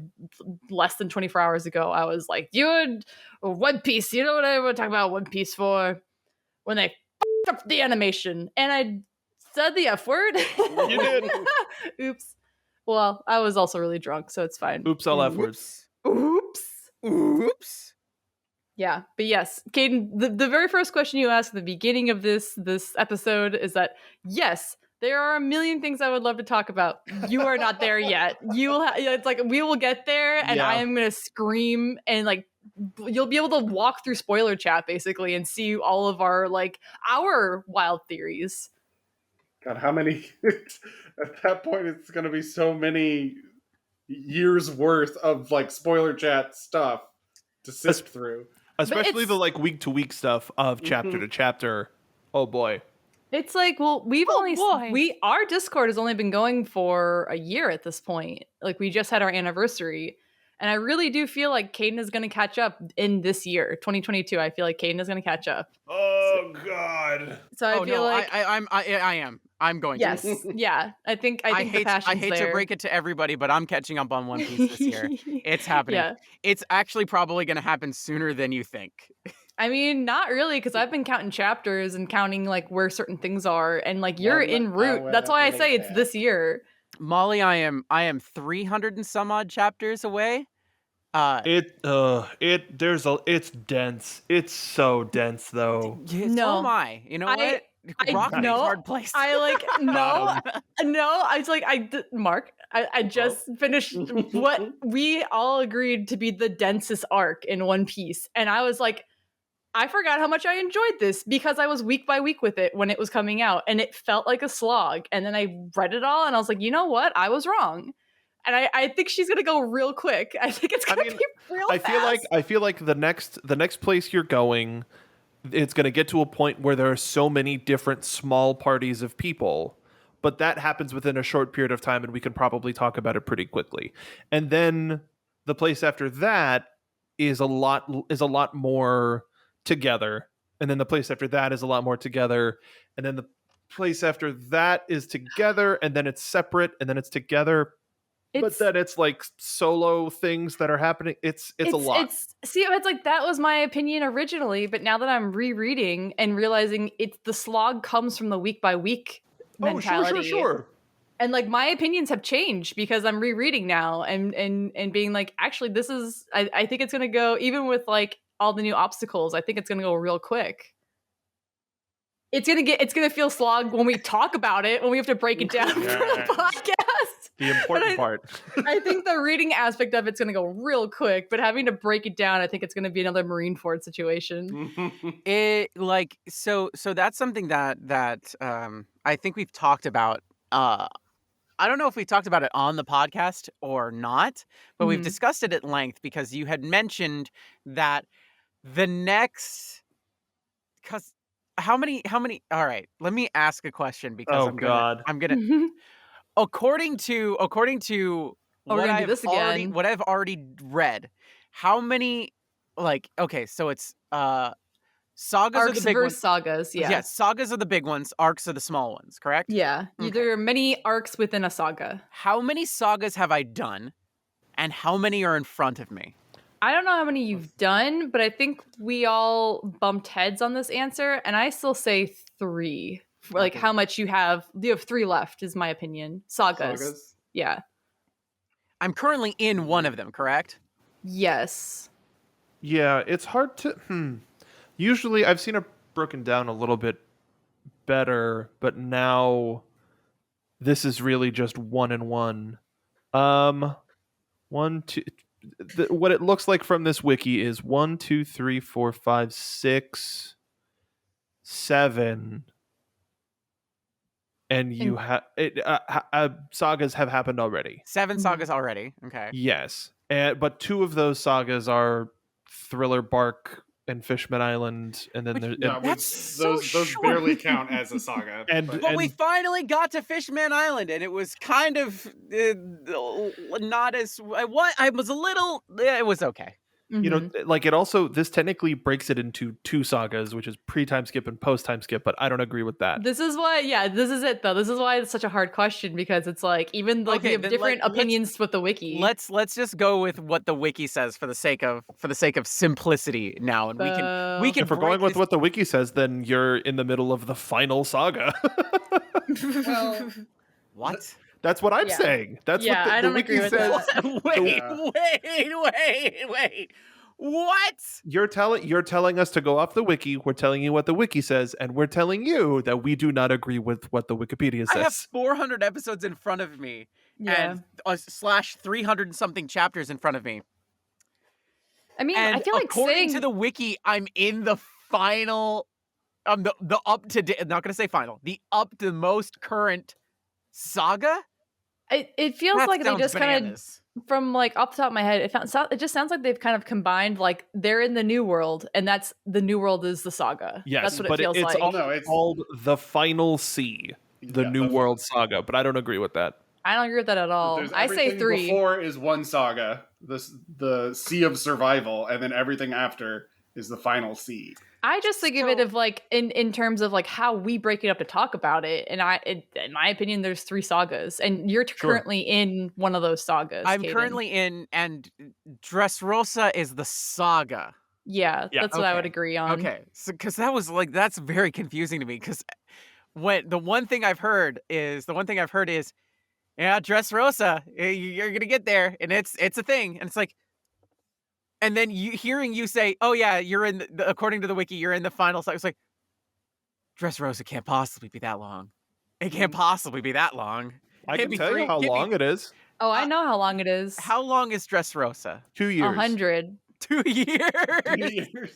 less than 24 hours ago, I was like, dude, One Piece. You know what I want to talk about One Piece for? When they f***ed up the animation, and I said the F word. You did. Oops. Well, I was also really drunk, so it's fine. Oops, all F words. Oops. Oops. Yeah, but yes, Kdin, the very first question you asked at the beginning of this episode is that yes, there are a million things I would love to talk about. You are not there yet. You will. It's like we will get there, and Yeah. I am gonna scream and like you'll be able to walk through spoiler chat basically and see all of our wild theories. God, how many? At that point, it's going to be so many years worth of like spoiler chat stuff to sift through. Especially the like week to week stuff of chapter to chapter. Oh boy. It's like, well, our Discord has only been going for a year at this point. Like we just had our anniversary. And I really do feel like Kdin is going to catch up in this year, 2022. I feel like Kdin is going to catch up. Oh God. So I feel like I am. I'm going yes, to. yeah. I think the passion's I hate there. to break it to everybody, but I'm catching up on One Piece this year. It's happening. Yeah. It's actually probably going to happen sooner than you think. I mean, not really, because I've been counting chapters and counting like where certain things are, and like you're en route. That's why I say it's this year. Molly, I am 300 and some odd chapters away. It's dense. It's so dense though. Yeah, so am I. You know what? Rock is a hard place. I like no. I was like Mark. I just finished what we all agreed to be the densest arc in One Piece, and I was like, I forgot how much I enjoyed this because I was week by week with it when it was coming out, and it felt like a slog. And then I read it all, and I was like, you know what? I was wrong. And I think she's gonna go real quick. I think it's gonna be real fast. I feel like the next place you're going, it's gonna get to a point where there are so many different small parties of people, but that happens within a short period of time, and we can probably talk about it pretty quickly. And then the place after that is a lot more together, and then the place after that is a lot more together, and then the place after that is together, and then it's separate, and then it's together. But then it's like solo things that are happening. It's a lot. It's like that was my opinion originally, but now that I'm rereading and realizing the slog comes from the week by week mentality. Sure. And like my opinions have changed because I'm rereading now and being like, actually, this is I think it's gonna go, even with like all the new obstacles, I think it's gonna go real quick. It's gonna feel slog when we talk about it, when we have to break it down for the podcast. The important part. I think the reading aspect of it's gonna go real quick, but having to break it down, I think it's gonna be another Marineford situation. So that's something that I think we've talked about. I don't know if we talked about it on the podcast or not, but we've discussed it at length because you had mentioned that the next, because how many all right, let me ask a question because I'm gonna according to what I've already read, how many, like, okay, so it's sagas arcs are the big ones. Sagas, yeah. Yes, sagas are the big ones, arcs are the small ones, correct? Yeah. Okay. There are many arcs within a saga. How many sagas have I done, and how many are in front of me? I don't know how many you've done, but I think we all bumped heads on this answer, and I still say 3. Like how much you have 3 left is my opinion. Sagas. Yeah. I'm currently in one of them, correct? Yes. Yeah, it's hard to Usually I've seen it broken down a little bit better, but now this is really just 1 and 1. 1, 2 what it looks like from this wiki is 1, 2, 3, 4, 5, 6, 7, and you have sagas have happened already. 7 sagas already. Okay. Yes, but 2 of those sagas are Thriller Bark and Fishman Island, and then those barely count as a saga. But we finally got to Fishman Island, and it was kind of not as what I was a little. It was okay. You know, Mhm. like this technically breaks it into 2 sagas, which is pre-time skip and post-time skip, but I don't agree with that. This is why, yeah, this is it though. This is why it's such a hard question, because it's like, even like we Okay, have then different let's opinions with the wiki. let's just go with what the wiki says for the sake of simplicity now, and we can If we're break going with this. what the wiki says, then you're in the middle of the final saga. Well, What? That's what I'm Yeah. saying. That's Yeah, what I the don't wiki agree with says. that. Wait, Yeah. wait. What? You're telling us to go off the wiki. We're telling you what the wiki says, and we're telling you that we do not agree with what the Wikipedia I have says. 400 episodes in front of me, Yeah. and slash 300 and something chapters in front of me. I mean, I And feel like according saying to the wiki, I'm in the final, the up to date. I'm not gonna say final. The up to most current saga. it feels That like they sounds just kind of, bananas. from like off the top of my head, it just sounds like they've kind of combined, like they're in the new world, and that's the new world is the saga. Yes, That's what but it feels it's like. all No, it's called the Final Sea, the yeah, New World Saga, but I don't agree with that. I don't agree with that at all. There's I say everything 3. before is one saga, the Sea of Survival, and then everything after is the final sea. I just think of it of like in terms of like how we break it up to talk about it, and in my opinion, there's 3 sagas, and you're Sure. currently in one of those sagas. I'm Kdin. currently in, and Dressrosa is the saga. Yeah, Yeah, that's what I would okay, agree on. Okay, so because that's very confusing to me. Because the one thing I've heard is, yeah, Dressrosa, you're gonna get there, and it's a thing, and it's like, and then hearing you say, oh yeah, you're in according to the wiki, you're in the final saga. It's like, Dressrosa can't possibly be that long. It can't possibly be that long. I Give can me tell you how give me- long it is. Oh, I know how long it is. How long is Dressrosa? 2 years. 100. 2 years. 2 years.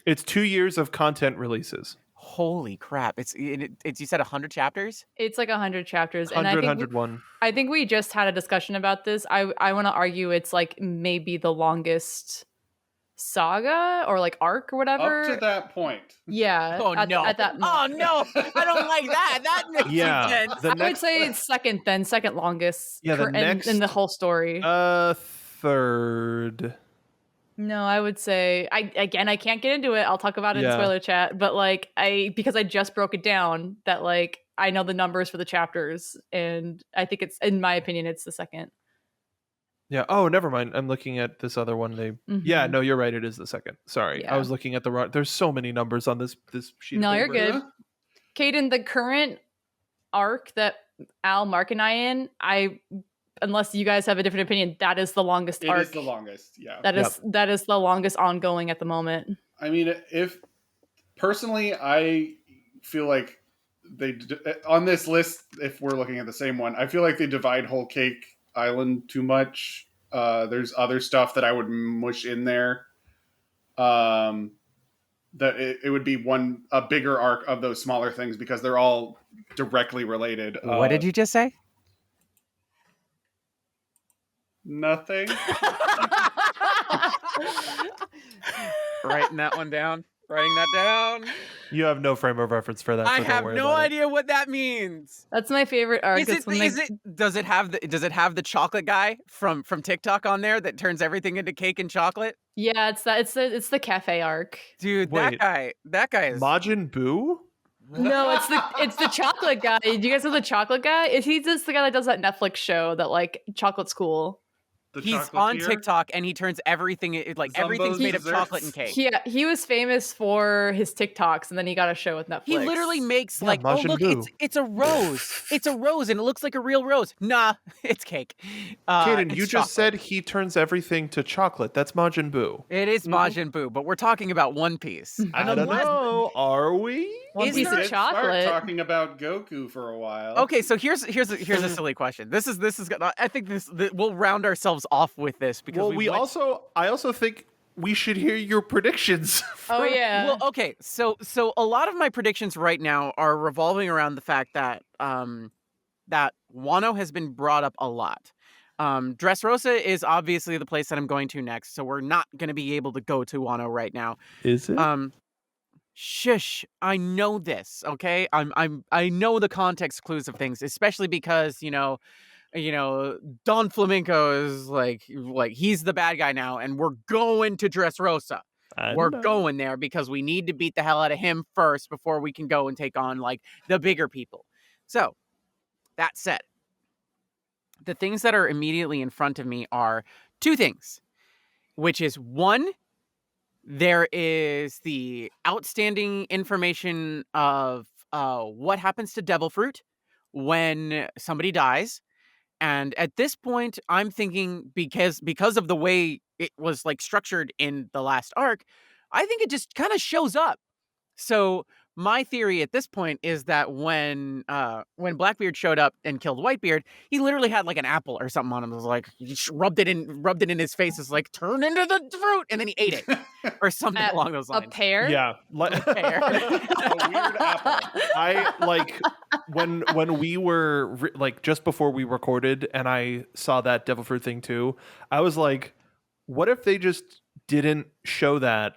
It's 2 years of content releases. Holy crap! It's you said 100 chapters. It's like 100 chapters, 100, and I think 101. I think we just had a discussion about this. I want to argue it's like maybe the longest saga or like arc or whatever. Up to that point. Yeah. Oh at, no! At that Oh no! I don't like that. That makes Yeah, sense. the I would next say it's second longest. Yeah, the in next- the whole story. Third. No, I would say I can't get into it. I'll talk about it in Yeah. spoiler chat, but like because I just broke it down that like I know the numbers for the chapters, and I think it's, in my opinion, it's the second. Yeah. Oh, never mind. I'm looking at this other one. Yeah, Mhm. no, you're right. It is the second. Sorry, I Yeah. was looking at the wrong. There's so many numbers on this sheet. No, of you're paper. good. Kdin, the current arc that Al, Mark, and I unless you guys have a different opinion, that is the longest It arc. is the longest, yeah. That is the longest ongoing at the moment. I mean, if personally, I feel like on this list, if we're looking at the same one, I feel like they divide Whole Cake Island too much. There's other stuff that I would mush in there. That it would be a bigger arc of those smaller things because they're all directly related. What did you just say? Nothing. Writing that one down. Writing that down. You have no frame of reference for that. I so don't have worry no about it. idea what that means. That's my favorite arc. Is it? Does it have the chocolate guy from TikTok on there that turns everything into cake and chocolate? Yeah, it's the cafe arc. Dude, Wait. that guy is. Majin Buu? No, it's the chocolate guy. Do you guys know the chocolate guy? Is he just the guy that does that Netflix show that like Chocolate's Cool? He's on TikTok and he turns everything everything's made of desserts. chocolate and cake. Yeah, he was famous for his TikToks, and then he got a show with Netflix. He literally makes Yeah, like, oh Majin look, Buu. it's a rose. It's a rose and it looks like a real rose. Nah, it's cake. Kaden, it's you just chocolate. said he turns everything to chocolate. That's Majin Buu. It is Majin Buu, but we're talking about One Piece. I don't know. Are we? One Is piece there- of Did start chocolate. talking about Goku for a while. Okay, so here's a silly question. This is I think we'll round ourselves off with this because Well, I also think we should hear your predictions. Oh yeah. Well, okay, so a lot of my predictions right now are revolving around the fact that that Wano has been brought up a lot. Dressrosa is obviously the place that I'm going to next, so we're not going to be able to go to Wano right now. Is it? Shush, I know this, okay? I know the context clues of things, especially because, Don Flamenco is like he's the bad guy now, and we're going to Dressrosa. We're going there because we need to beat the hell out of him first before we can go and take on like the bigger people. So that said, the things that are immediately in front of me are two things, which is one, there is the outstanding information of what happens to devil fruit when somebody dies. And at this point, I'm thinking because of the way it was like structured in the last arc, I think it just kind of shows up. So my theory at this point is that when Blackbeard showed up and killed Whitebeard, he literally had like an apple or something on him. It was like he just rubbed it in his face. It's like turn into the fruit, and then he ate it or something along those lines. A pear? Yeah, A pear. A weird apple. I like when we were like just before we recorded, and I saw that devil fruit thing too. I was like, what if they just didn't show that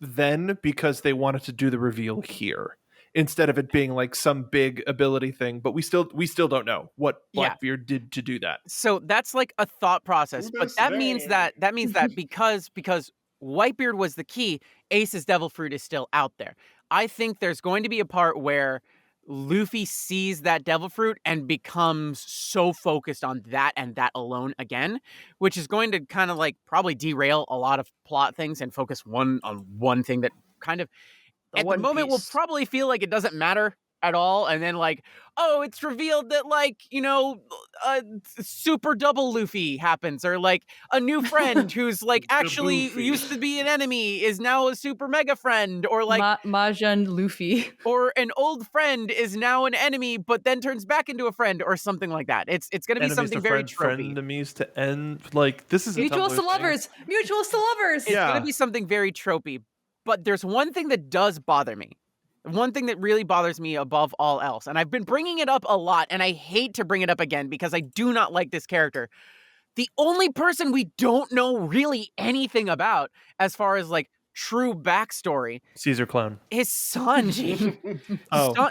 then because they wanted to do the reveal here instead of it being like some big ability thing? But we still don't know what Blackbeard did to do that. So that's like a thought process, but that means that because Whitebeard was the key, Ace's devil fruit is still out there. I think there's going to be a part where Luffy sees that devil fruit and becomes so focused on that and that alone again, which is going to kind of like probably derail a lot of plot things and focus on one thing that kind of at the moment will probably feel like it doesn't matter at all. And then like, oh, it's revealed that like, a super double Luffy happens, or like a new friend who's like actually used to be an enemy is now a super mega friend, or like Mahjong Luffy, or an old friend is now an enemy but then turns back into a friend, or something like that. It's going to be something very tropey. Enemies to end, like this is mutuals to lovers. It's going to be something very tropey. But there's one thing that does bother me. One thing that really bothers me above all else, and I've been bringing it up a lot, and I hate to bring it up again because I do not like this character. The only person we don't know really anything about, as far as like true backstory, Caesar Clown, is Sanji.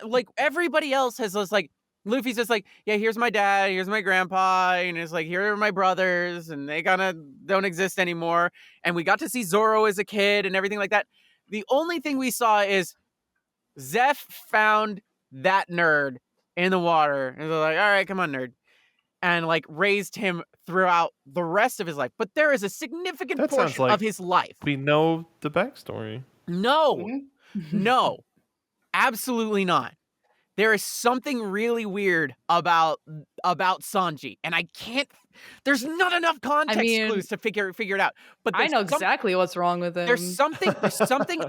Like everybody else has this like, Luffy's just like, yeah, here's my dad, here's my grandpa, and it's like, here are my brothers, and they kind of don't exist anymore. And we got to see Zoro as a kid and everything like that. The only thing we saw is Zeph found that nerd in the water and was like, all right, come on, nerd. And like raised him throughout the rest of his life. But there is a significant portion of his life. We know the backstory. No, no, absolutely not. There is something really weird about Sanji, and I can't. There's not enough context clues to figure it out. But I know exactly what's wrong with him. There's something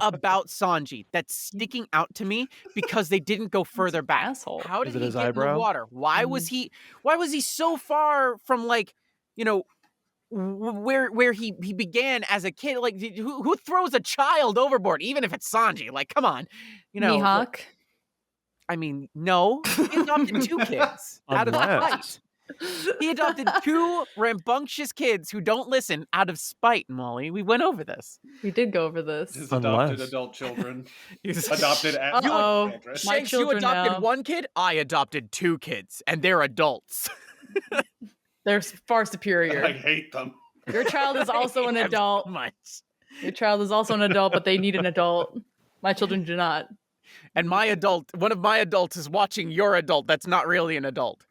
about Sanji that's sticking out to me because they didn't go further back. Asshole. How did he get in the water? Why was he so far from like, where he began as a kid? Like, who throws a child overboard, even if it's Sanji? Like, come on, Mihawk. I mean, no. He adopted two kids out of spite. He adopted two rambunctious kids who don't listen out of spite, Molly. We went over this. We did go over this. His adopted adult children. Adopted adult children. Shanks, you adopted one kid? I adopted two kids, and they're adults. They're far superior. I hate them. Your child is also an adult. Your child is also an adult, but they need an adult. My children do not. And one of my adults is watching your adult that's not really an adult.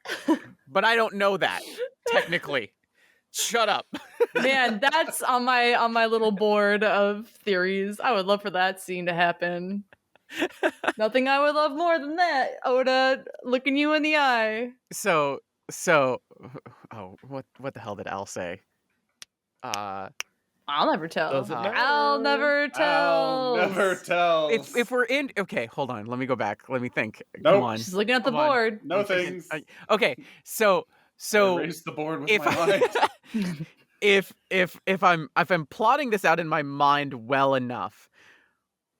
But I don't know that, technically. Shut up. Man, that's on my little board of theories. I would love for that scene to happen. Nothing I would love more than that. Oda looking you in the eye. So what the hell did Al say? I'll never tell. I'll never tell. I'll never tell. If we're in, okay, hold on. Let me go back. Let me think. Nope. Come on. She's looking at the board. No things. Okay, so erase the board with my mind. if I'm plotting this out in my mind well enough,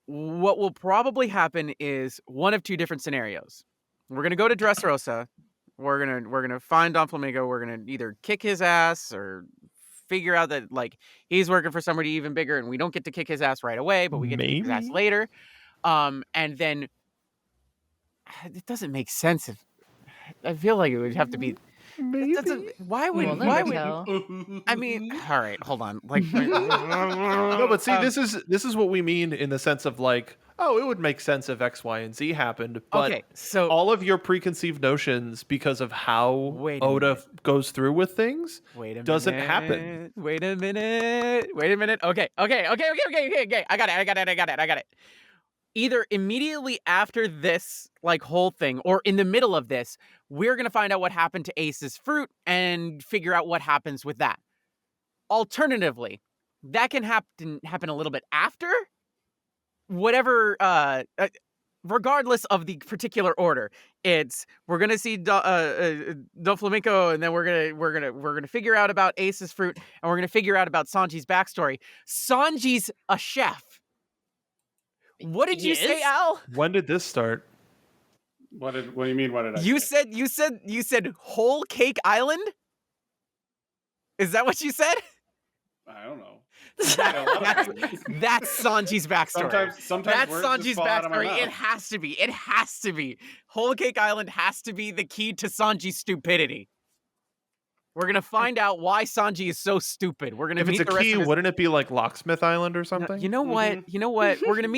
what will probably happen is one of two different scenarios. We're gonna go to Dressrosa. We're gonna find Don Flamingo. We're gonna either kick his ass or figure out that like he's working for somebody even bigger, and we don't get to kick his ass right away, but we get to kick his ass later. And then it doesn't make sense. I feel like it would have to be. Maybe. Why would We'll why never would tell. I mean, all right, hold on. Like No, but see, um, this is what we mean in the sense of like, oh, it would make sense if X, Y, and Z happened, but okay, so all of your preconceived notions because of how Wait a Oda minute. goes through with things wait a doesn't minute. happen. Wait a minute. Okay. I got it. Either immediately after this like whole thing or in the middle of this, we're going to find out what happened to Ace's fruit and figure out what happens with that. Alternatively, that can happen a little bit after whatever regardless of the particular order. It's we're going to see Don Flamenco, and then we're going to figure out about Ace's fruit, and we're going to figure out about Sanji's backstory. Sanji's a chef. What did you say, Yes. Al? When did this start? What do you mean? What did I You say? said Whole Cake Island? Is that what you said? I don't know. That's Sanji's backstory. Sometimes That's words just Sanji's fall out of my backstory. mouth. It has to be. It has to be. Whole Cake Island has to be the key to Sanji's stupidity. We're gonna find out why Sanji is so stupid. We're gonna If it's meet a the rest key, of his... wouldn't it be like Locksmith Island or something? You know what? Mhm. You know what? We're gonna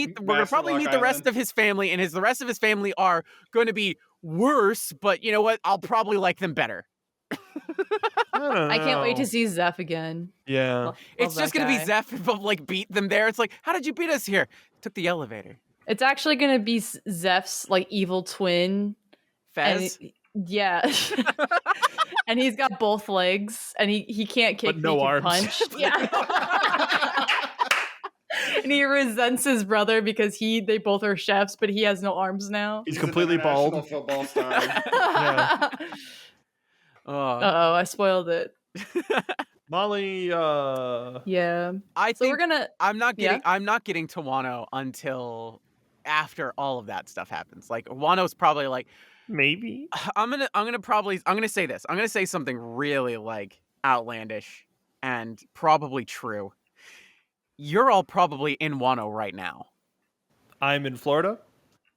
probably Lock meet the rest Island. of his family, and the rest of his family are going to be worse. But you know what? I'll probably like them better. I don't know. I can't wait to see Zeph again. Yeah. Love It's just that gonna be guy. Zeph, but like beat them there. It's like, how did you beat us here? Took the elevator. It's actually gonna be Zeph's like evil twin. And Fez. yeah. And he's got both legs, and he can't kick, But no he can arms. punch. Yeah. And he resents his brother because they both are chefs, but he has no arms now. He's an completely international bald. Football star. Yeah. Oh, Uh-oh, I spoiled it. Molly, Yeah. I So think we're gonna I'm not yeah? getting to Wano until after all of that stuff happens. Like Wano's probably like maybe. I'm gonna say this. I'm gonna say something really like outlandish and probably true. You're all probably in Wano right now. I'm in Florida.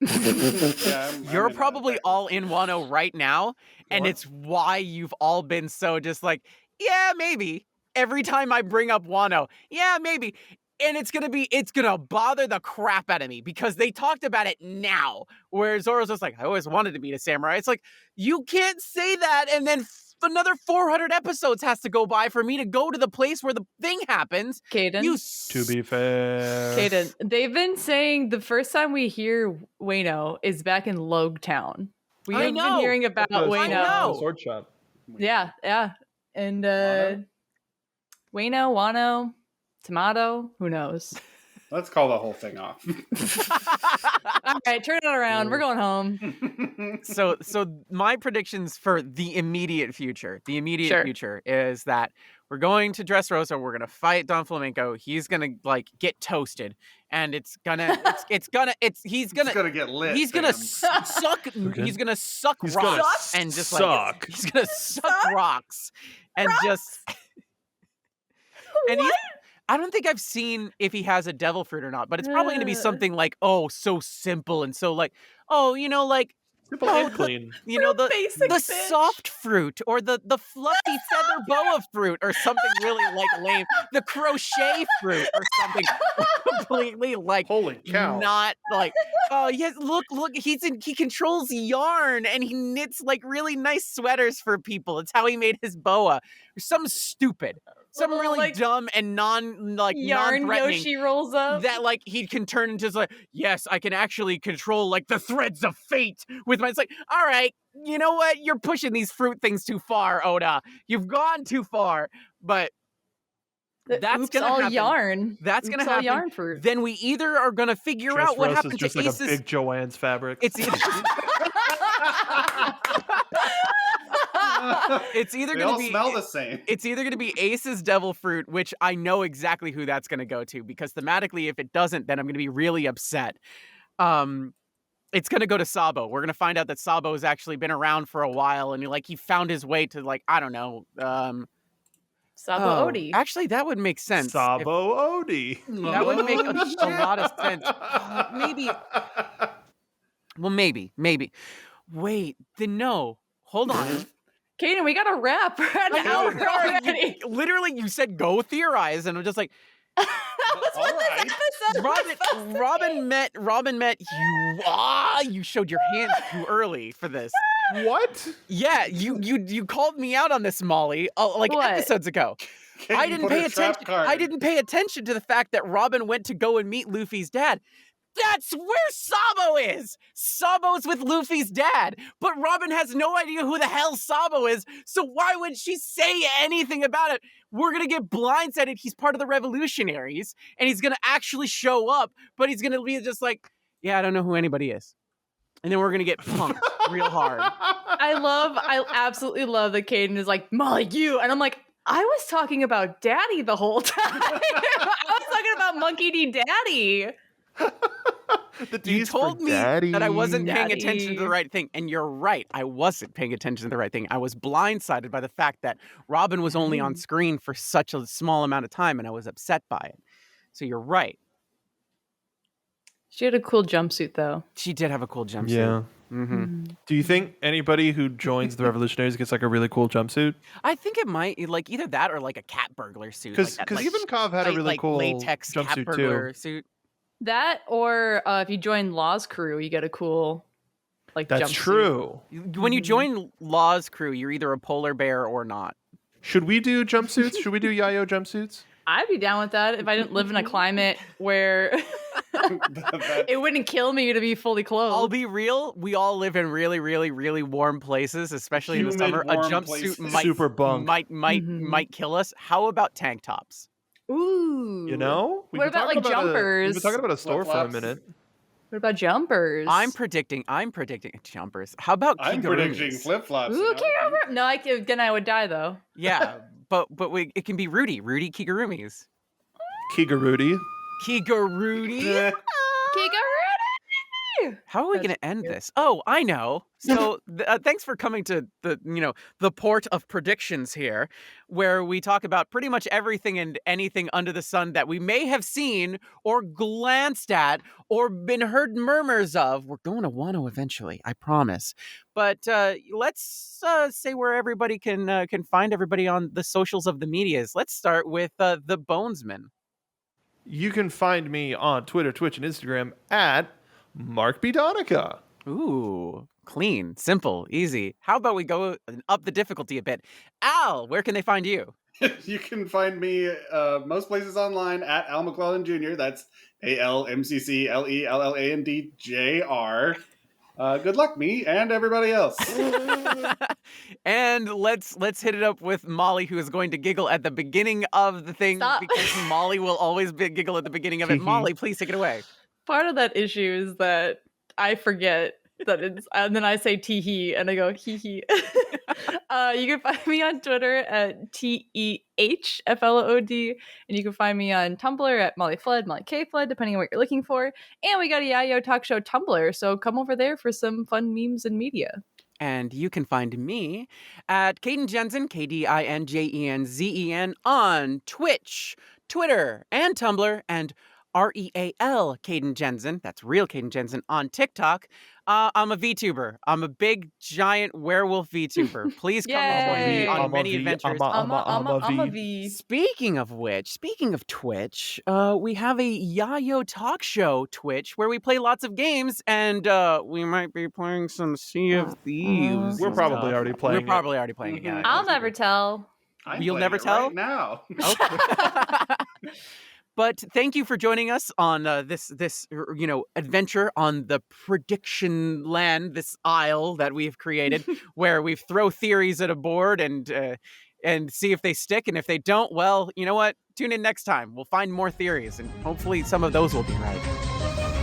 Yeah, You're I'm in, probably Texas. all in Wano right now, and Sure. it's why you've all been so just like, yeah, maybe. Every time I bring up Wano, yeah, maybe. And it's gonna bother the crap out of me because they talked about it now. Where Zoro's just like, I always wanted to be a samurai. It's like, you can't say that, and then another 400 episodes has to go by for me to go to the place where the thing happens. Kdin. You To be fair. Kdin. They've been saying the first time we hear Wano is back in Logetown. We I have know. been hearing about The I know. Wano. sword shop. Yeah, yeah. And Wano? Wano, Tomato, who knows? Let's call the whole thing off. All right, turn it around. We're going home. So my predictions for the immediate future Sure. is that we're going to Dressrosa, we're gonna fight Don Flamenco, he's gonna like get toasted, and he's gonna It's gonna get lit. he's gonna Sam. suck Okay. rocks gonna and just suck. like he's gonna suck rocks and just and he's I don't think I've seen if he has a devil fruit or not, but it's probably going to be something like, oh, so simple and so like, oh, you know, like, Simple and clean. you know, the basic bitch. soft fruit or the fluffy feather boa fruit or something really like lame, the crochet fruit or something completely like Holy cow. not like, oh yes, look, he controls yarn and he knits like really nice sweaters for people. It's how he made his boa. Or something stupid. Something Little, really like, dumb and Yarn non-threatening Yoshi rolls up. that like he can turn into like, yes, I can actually control like the threads of fate with my. It's like, all right, you know what? You're pushing these fruit things too far, Oda. You've gone too far. But that's Oops, gonna all happen. yarn. That's Oops, gonna all happen. yarn fruit. Then we either are gonna figure out what Dressrosa's happened just to like Ace's. a big Joanne's fabric. It's either it's either They gonna all be smell the same. It's either going to be Ace's Devil Fruit, which I know exactly who that's going to go to, because thematically, if it doesn't, then I'm going to be really upset. It's going to go to Sabo. We're going to find out that Sabo has actually been around for a while, and he found his way to like, I don't know. Sabo Odi. Actually, that would make sense. if- Sabo Odie. that would make a lot of sense. Maybe. Well, maybe. Wait, then no. Hold on. Kaden, we got to wrap. We're at an hour already. Literally, you said go theorize, and I'm just like, That was what this episode was supposed to be. Robin met you. You showed your hand too early for this. What? Yeah, you called me out on this, Molly, like What? episodes ago. I You didn't put pay a trap attention. card. I didn't pay attention to the fact that Robin went to go and meet Luffy's dad. That's where Sabo is. Sabo's with Luffy's dad, but Robin has no idea who the hell Sabo is. So why would she say anything about it? We're gonna get blindsided. He's part of the revolutionaries, and he's gonna actually show up, but he's gonna be just like, yeah, I don't know who anybody is, and then we're gonna get punked real hard. I absolutely love that Kaden is like, Molly, you. And I'm like, I was talking about Daddy the whole time. I was talking about Monkey D. Daddy. The You D's for told me daddy. that I wasn't paying Daddy. attention to the right thing, and you're right. I wasn't paying attention to the right thing. I was blindsided by the fact that Robin was only on screen for such a small amount of time, and I was upset by it. So you're right. She had a cool jumpsuit, though. She did have a cool jumpsuit. Yeah. Mm-hmm. Do you think anybody who joins the Revolutionaries gets like a really cool jumpsuit? I think it might like either that or like a cat burglar suit. Because like that, like, even Kov had a really like cool latex cat jumpsuit burglar too. suit. That, or if you join Law's crew, you get a cool, like, That's jumpsuit. true. When you join Law's crew, you're either a polar bear or not. Should we do jumpsuits? Should we do Yayo jumpsuits? I'd be down with that if I didn't live in a climate where it wouldn't kill me to be fully clothed. I'll be real. We all live in really, really, really warm places, especially in the Humid, summer. A warm jumpsuit places. might Super bunk. might kill us. How about tank tops? Ooh. You know? What about, like, jumpers? We've been talking about a store for a Flip-flops. minute. What about jumpers? I'm predicting jumpers. How about I'm kigurumis? predicting flip flops. Ooh, Kigurumi. No, then I would die though. Yeah, but it can be Rudy kigurumis. Kigaruti. Kigurudi. Kigurumi. How are we That's going to end cute. this? Oh, I know. So thanks for coming to the port of predictions here, where we talk about pretty much everything and anything under the sun that we may have seen or glanced at or been heard murmurs of. We're going to Wano eventually, I promise. But let's say where everybody can find everybody on the socials of the medias. Let's start with the Bonesman. You can find me on Twitter, Twitch, and Instagram at Mark B. Donica. Ooh, clean, simple, easy. How about we go up the difficulty a bit? Al, where can they find you? You can find me most places online at Al McClellan Jr. That's ALMCCLELLANDJR. Good luck, me and everybody else. And let's hit it up with Molly, who is going to giggle at the beginning of the thing Stop. because Molly will always giggle at the beginning of it. Molly, please take it away. Part of that issue is that I forget that it's, and then I say tee hee, and I go hee hee. You can find me on Twitter at TEHFLOD, and you can find me on Tumblr at Molly Flood, Molly K Flood, depending on what you're looking for. And we got a Yayo Talk Show Tumblr, so come over there for some fun memes and media. And you can find me at Kdin Jensen, KDINJENZEN, on Twitch, Twitter, and Tumblr, and REAL Kdin Jensen. That's real Kdin Jensen on TikTok. I'm a VTuber. I'm a big, giant werewolf VTuber. Please come join me Yay. on many adventures. I'm a V. Speaking of Twitch, we have a Yayo Talk Show Twitch where we play lots of games, and we might be playing some Sea of Thieves. We're and probably stuff. already playing We're probably already playing it. Yeah. I'll never tell. I'm You'll playing never it tell? right now. But thank you for joining us on this adventure on the prediction land, this isle that we've created, where we throw theories at a board and see if they stick, and if they don't, well, you know what? Tune in next time. We'll find more theories, and hopefully some of those will be right.